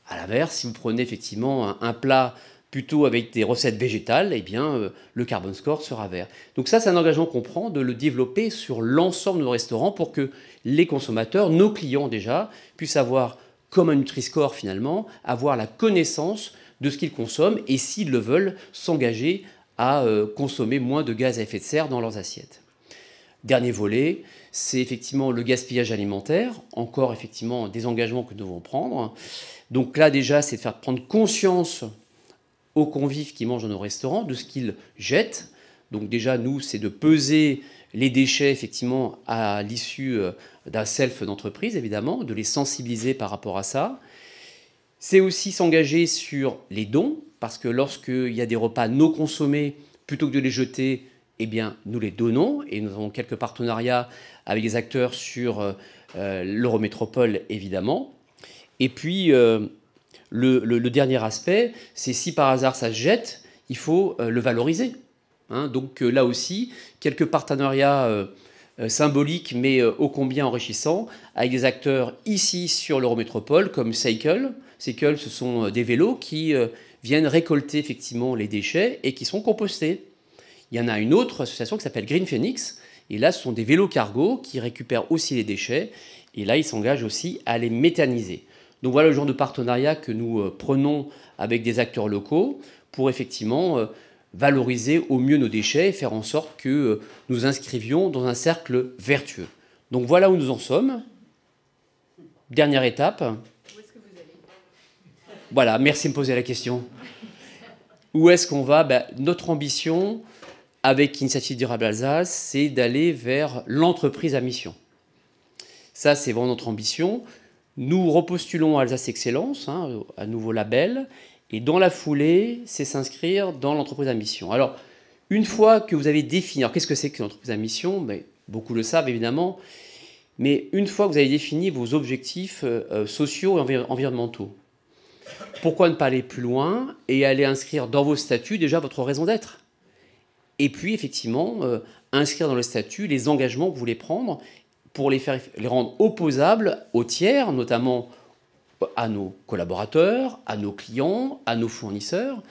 À l'inverse, si vous prenez effectivement un plat plutôt avec des recettes végétales, eh bien, le carbon score sera vert. Donc ça, c'est un engagement qu'on prend de le développer sur l'ensemble de nos restaurants pour que les consommateurs, nos clients déjà, puissent avoir, comme un Nutri-Score finalement, avoir la connaissance de ce qu'ils consomment et, s'ils le veulent, s'engager à consommer moins de gaz à effet de serre dans leurs assiettes. Dernier volet, c'est effectivement le gaspillage alimentaire, encore effectivement des engagements que nous devons prendre. Donc là déjà, c'est de faire prendre conscience aux convives qui mangent dans nos restaurants de ce qu'ils jettent. Donc déjà, nous, c'est de peser les déchets effectivement à l'issue d'un self d'entreprise, évidemment, de les sensibiliser par rapport à ça. C'est aussi s'engager sur les dons, parce que lorsqu'il y a des repas non consommés, plutôt que de les jeter, eh bien, nous les donnons. Et nous avons quelques partenariats avec des acteurs sur l'Eurométropole, évidemment. Et puis, le dernier aspect, c'est si par hasard ça se jette, il faut le valoriser. Donc là aussi, quelques partenariats symboliques, mais ô combien enrichissants, avec des acteurs ici sur l'Eurométropole, comme Cycle. Cycle, ce sont des vélos qui viennent récolter effectivement les déchets et qui sont compostés. Il y en a une autre association qui s'appelle Green Phoenix, et là, ce sont des vélos cargo qui récupèrent aussi les déchets, et là, ils s'engagent aussi à les méthaniser. Donc voilà le genre de partenariat que nous prenons avec des acteurs locaux pour effectivement valoriser au mieux nos déchets et faire en sorte que nous inscrivions dans un cercle vertueux. Donc voilà où nous en sommes. Dernière étape. Où est-ce que vous allez ? Voilà, merci de me poser la question. Où est-ce qu'on va ? Notre ambition avec Initiative Durable Alsace, c'est d'aller vers l'entreprise à mission. Ça, c'est vraiment notre ambition. Nous repostulons à Alsace Excellence, un nouveau label, et dans la foulée, c'est s'inscrire dans l'entreprise à mission. Alors, une fois que vous avez défini, alors qu'est-ce que c'est que l'entreprise à mission ? Beaucoup le savent évidemment, mais une fois que vous avez défini vos objectifs sociaux et environnementaux, pourquoi ne pas aller plus loin et aller inscrire dans vos statuts déjà votre raison d'être ? Et puis effectivement, inscrire dans le statut les engagements que vous voulez prendre pour les rendre opposables aux tiers, notamment à nos collaborateurs, à nos clients, à nos fournisseurs.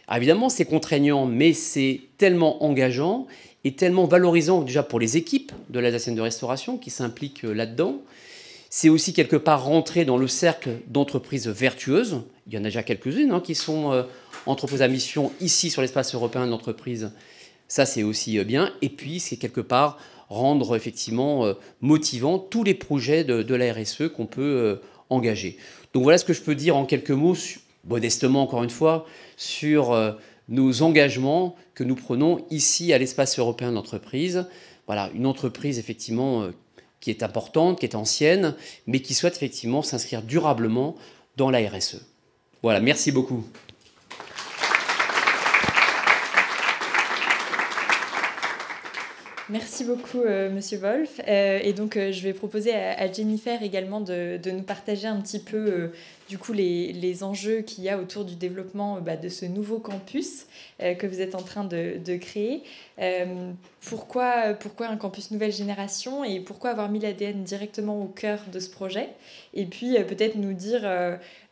Alors évidemment, c'est contraignant, mais c'est tellement engageant et tellement valorisant déjà pour les équipes de l'Alsacienne de restauration qui s'impliquent là-dedans. C'est aussi quelque part rentrer dans le cercle d'entreprises vertueuses. Il y en a déjà quelques-unes qui sont entreprises à mission ici sur l'espace européen de l'entreprise. Ça, c'est aussi bien. Et puis, c'est quelque part rendre effectivement motivant tous les projets de la RSE qu'on peut engager. Donc voilà ce que je peux dire en quelques mots modestement encore une fois, sur nos engagements que nous prenons ici à l'espace européen de l'entreprise. Voilà, une entreprise effectivement qui est importante, qui est ancienne, mais qui souhaite effectivement s'inscrire durablement dans la RSE. Voilà, merci beaucoup. Merci beaucoup, Monsieur Wolf. Et donc, je vais proposer à Jennifer également de nous partager un petit peu, du coup, les enjeux qu'il y a autour du développement de ce nouveau campus que vous êtes en train de créer. Pourquoi un campus nouvelle génération et pourquoi avoir mis l'ADN directement au cœur de ce projet? Et puis, peut-être nous dire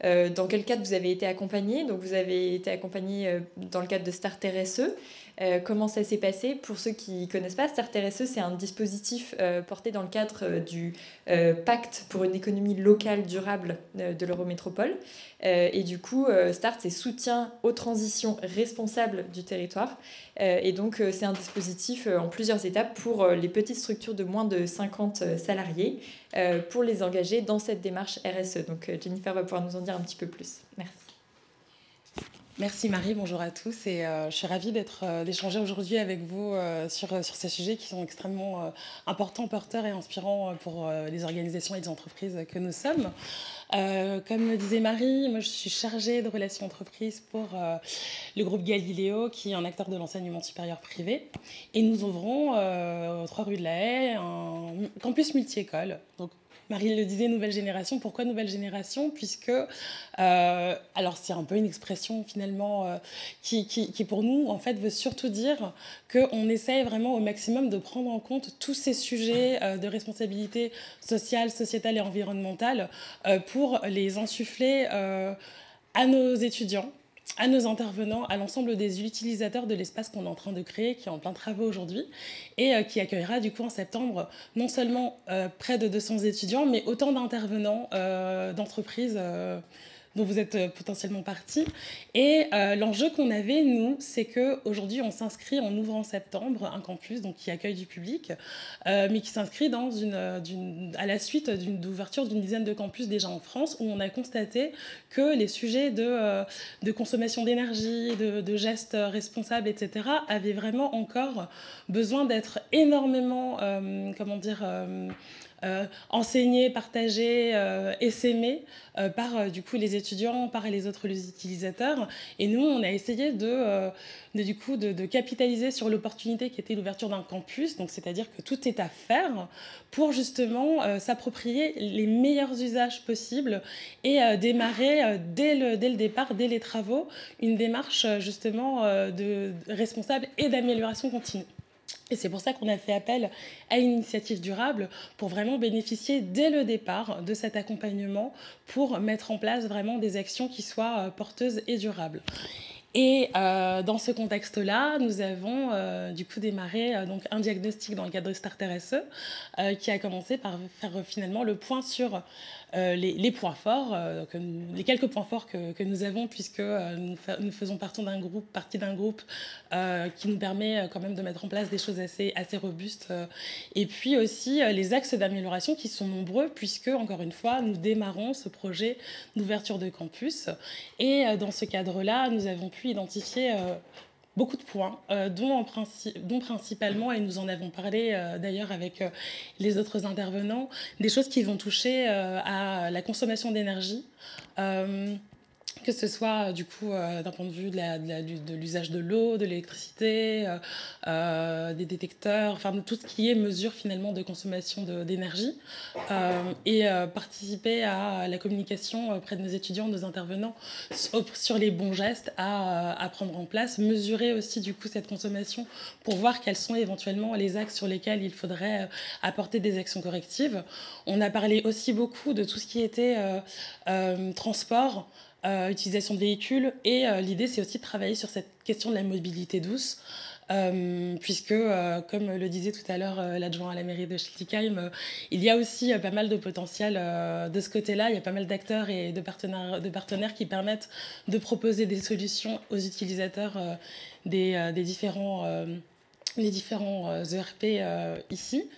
dans quel cadre vous avez été accompagné. Donc, vous avez été accompagné dans le cadre de Start RSE. Comment ça s'est passé? Pour ceux qui ne connaissent pas, Start RSE, c'est un dispositif porté dans le cadre du pacte pour une économie locale durable de l'Eurométropole. Et du coup, Start, c'est soutien aux transitions responsables du territoire. Et donc, c'est un dispositif en plusieurs étapes pour les petites structures de moins de 50 salariés pour les engager dans cette démarche RSE. Donc, Jennifer va pouvoir nous en dire un petit peu plus. Merci. Merci Marie, bonjour à tous et je suis ravie d'échanger aujourd'hui avec vous sur ces sujets qui sont extrêmement importants, porteurs et inspirants pour les organisations et les entreprises que nous sommes. Comme le disait Marie, moi je suis chargée de relations entreprises pour le groupe Galileo qui est un acteur de l'enseignement supérieur privé et nous ouvrons 3 rue de la Haye un campus multi-école. Donc, Marie le disait, nouvelle génération. Pourquoi nouvelle génération? Puisque, alors c'est un peu une expression finalement qui pour nous en fait veut surtout dire qu'on essaye vraiment au maximum de prendre en compte tous ces sujets de responsabilité sociale, sociétale et environnementale pour les insuffler à nos étudiants, à nos intervenants, à l'ensemble des utilisateurs de l'espace qu'on est en train de créer, qui est en plein travaux aujourd'hui, et qui accueillera du coup en septembre non seulement près de 200 étudiants, mais autant d'intervenants d'entreprises dont vous êtes potentiellement partie. Et l'enjeu qu'on avait, nous, c'est qu'aujourd'hui, on s'inscrit en ouvrant en septembre un campus donc, qui accueille du public, mais qui s'inscrit à la suite d'ouverture d'une dizaine de campus déjà en France, où on a constaté que les sujets de consommation d'énergie, de gestes responsables, etc., avaient vraiment encore besoin d'être énormément, enseignés, partagés, essaimés par du coup les étudiants, par les autres utilisateurs. Et nous, on a essayé de capitaliser sur l'opportunité qui était l'ouverture d'un campus, donc c'est-à-dire que tout est à faire pour justement s'approprier les meilleurs usages possibles et démarrer dès le départ, dès les travaux, une démarche justement de responsable et d'amélioration continue. Et c'est pour ça qu'on a fait appel à une initiative durable pour vraiment bénéficier dès le départ de cet accompagnement pour mettre en place vraiment des actions qui soient porteuses et durables. Et dans ce contexte-là, nous avons du coup démarré donc un diagnostic dans le cadre de Start RSE qui a commencé par faire finalement le point sur les points forts, les quelques points forts que nous avons, puisque nous faisons partie d'un groupe qui nous permet quand même de mettre en place des choses assez robustes. Et puis aussi les axes d'amélioration qui sont nombreux, puisque, encore une fois, nous démarrons ce projet d'ouverture de campus. Et dans ce cadre-là, nous avons pu identifier beaucoup de points, dont principalement, et nous en avons parlé d'ailleurs avec les autres intervenants, des choses qui vont toucher à la consommation d'énergie, que ce soit du coup d'un point de vue de l'usage de l'eau, de l'électricité, des détecteurs, enfin de tout ce qui est mesure finalement de consommation d'énergie, et participer à la communication auprès de nos étudiants, de nos intervenants sur les bons gestes à prendre en place, mesurer aussi du coup cette consommation pour voir quels sont éventuellement les axes sur lesquels il faudrait apporter des actions correctives. On a parlé aussi beaucoup de tout ce qui était transport, utilisation de véhicules, et l'idée c'est aussi de travailler sur cette question de la mobilité douce, puisque comme le disait tout à l'heure l'adjoint à la mairie de Schiltigheim, il y a aussi pas mal de potentiel de ce côté-là. Il y a pas mal d'acteurs et de partenaires qui permettent de proposer des solutions aux utilisateurs des différents les différents ERP ici.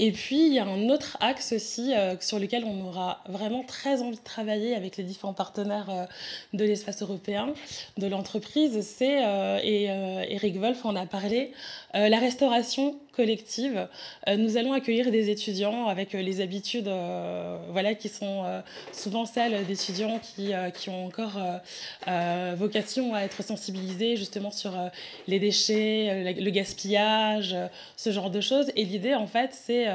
Et puis, il y a un autre axe aussi sur lequel on aura vraiment très envie de travailler avec les différents partenaires de l'espace européen, de l'entreprise. C'est, et Eric Wolf en a parlé, la restauration collective. Nous allons accueillir des étudiants avec les habitudes voilà, qui sont souvent celles d'étudiants qui ont encore vocation à être sensibilisés justement sur les déchets, le gaspillage, ce genre de choses. Et l'idée, en fait, c'est,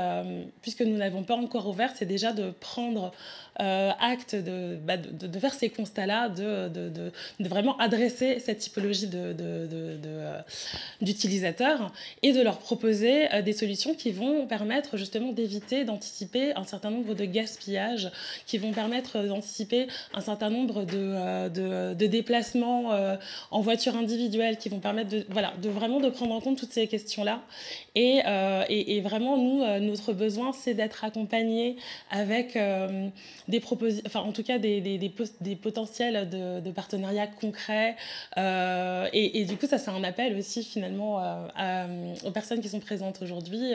puisque nous n'avons pas encore ouvert, c'est déjà de prendre acte de faire ces constats-là, de vraiment adresser cette typologie d'utilisateurs et de leur proposer des solutions qui vont permettre justement d'éviter, d'anticiper un certain nombre de gaspillages, qui vont permettre d'anticiper un certain nombre de déplacements en voiture individuelle, qui vont permettre de vraiment de prendre en compte toutes ces questions-là. Et vraiment, nous, notre besoin, c'est d'être accompagnés avec des propositions, enfin en tout cas des potentiels de partenariats concrets. Et du coup, ça c'est un appel aussi finalement aux personnes qui sont présentes aujourd'hui.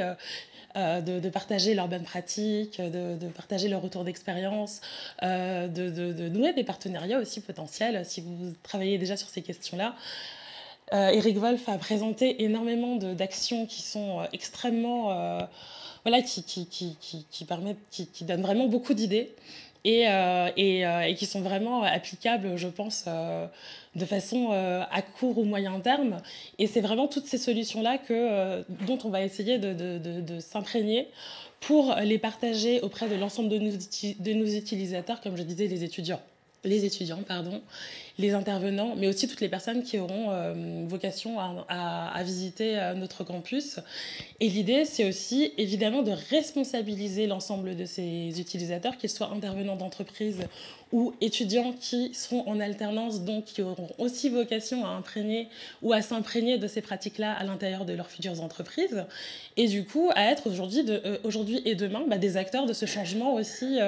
De partager leurs bonnes pratiques, de partager leur retour d'expérience, de nouer des partenariats aussi potentiels si vous travaillez déjà sur ces questions-là. Eric Wolf a présenté énormément d'actions qui sont extrêmement... voilà, qui donnent vraiment beaucoup d'idées et qui sont vraiment applicables, je pense, de façon à court ou moyen terme. Et c'est vraiment toutes ces solutions-là dont on va essayer de s'imprégner pour les partager auprès de l'ensemble de nos utilisateurs, comme je disais, les étudiants, les intervenants, mais aussi toutes les personnes qui auront vocation à visiter notre campus. Et l'idée, c'est aussi évidemment de responsabiliser l'ensemble de ces utilisateurs, qu'ils soient intervenants d'entreprise ou étudiants qui seront en alternance, donc qui auront aussi vocation à imprégner ou à s'imprégner de ces pratiques-là à l'intérieur de leurs futures entreprises. Et du coup, à être aujourd'hui et demain des acteurs de ce changement aussi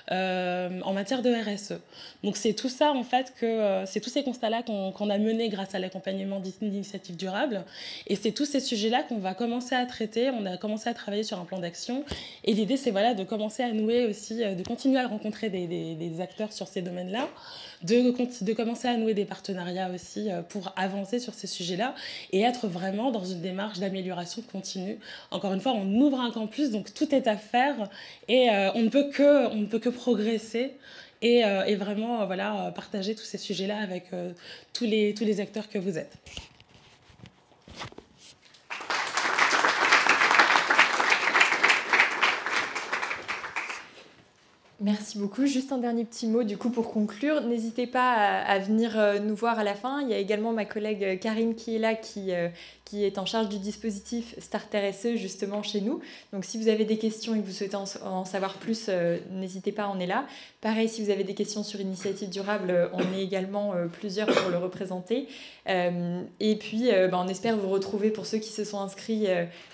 en matière de RSE. Donc c'est tout ça, en fait, c'est tous ces constats-là qu'on a menés grâce à l'accompagnement d'initiatives durables. Et c'est tous ces sujets-là qu'on va commencer à traiter. On a commencé à travailler sur un plan d'action. Et l'idée, c'est voilà, de commencer à nouer aussi, de continuer à rencontrer des acteurs sur ces domaines-là, de commencer à nouer des partenariats aussi pour avancer sur ces sujets-là et être vraiment dans une démarche d'amélioration continue. Encore une fois, on ouvre un campus, donc tout est à faire et on ne peut que progresser. Et vraiment voilà, partager tous ces sujets-là avec tous les acteurs que vous êtes. Merci beaucoup. Juste un dernier petit mot du coup pour conclure. N'hésitez pas à venir nous voir à la fin. Il y a également ma collègue Karine qui est là, qui est en charge du dispositif Start RSE justement chez nous. Donc si vous avez des questions et que vous souhaitez en savoir plus, n'hésitez pas, on est là. Pareil, si vous avez des questions sur Initiative Durable, on est également plusieurs pour le représenter. Et puis, on espère vous retrouver pour ceux qui se sont inscrits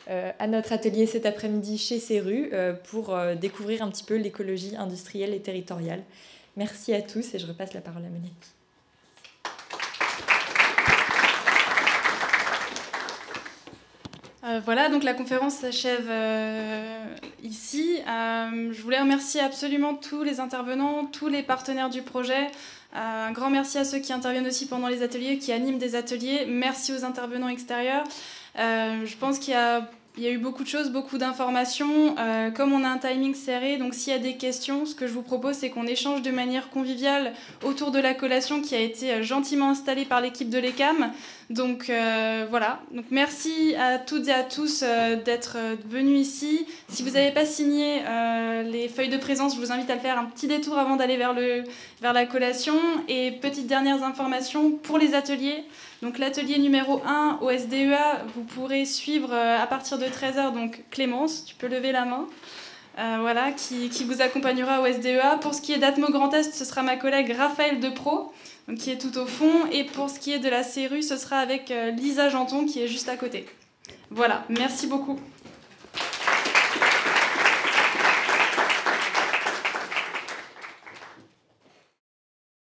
à notre atelier cet après-midi chez CERU pour découvrir un petit peu l'écologie industrielle et territoriale. Merci à tous et je repasse la parole à Monique. Voilà, donc la conférence s'achève ici. Je voulais remercier absolument tous les intervenants, tous les partenaires du projet. Un grand merci à ceux qui interviennent aussi pendant les ateliers, qui animent des ateliers. Merci aux intervenants extérieurs. Je pense qu'il y a eu beaucoup de choses, beaucoup d'informations. Comme on a un timing serré, donc s'il y a des questions, ce que je vous propose, c'est qu'on échange de manière conviviale autour de la collation qui a été gentiment installée par l'équipe de l'ECAM. Donc voilà, donc merci à toutes et à tous d'être venus ici. Si vous n'avez pas signé les feuilles de présence, je vous invite à le faire un petit détour avant d'aller vers la collation. Et petites dernières informations pour les ateliers. Donc l'atelier numéro 1 au SDEA, vous pourrez suivre à partir de 13h, donc Clémence, tu peux lever la main. Voilà, qui vous accompagnera au SDEA. Pour ce qui est d'Atmo Grand Est, ce sera ma collègue Raphaël Depro, donc, qui est tout au fond. Et pour ce qui est de la CERU, ce sera avec Lisa Janton, qui est juste à côté. Voilà, merci beaucoup.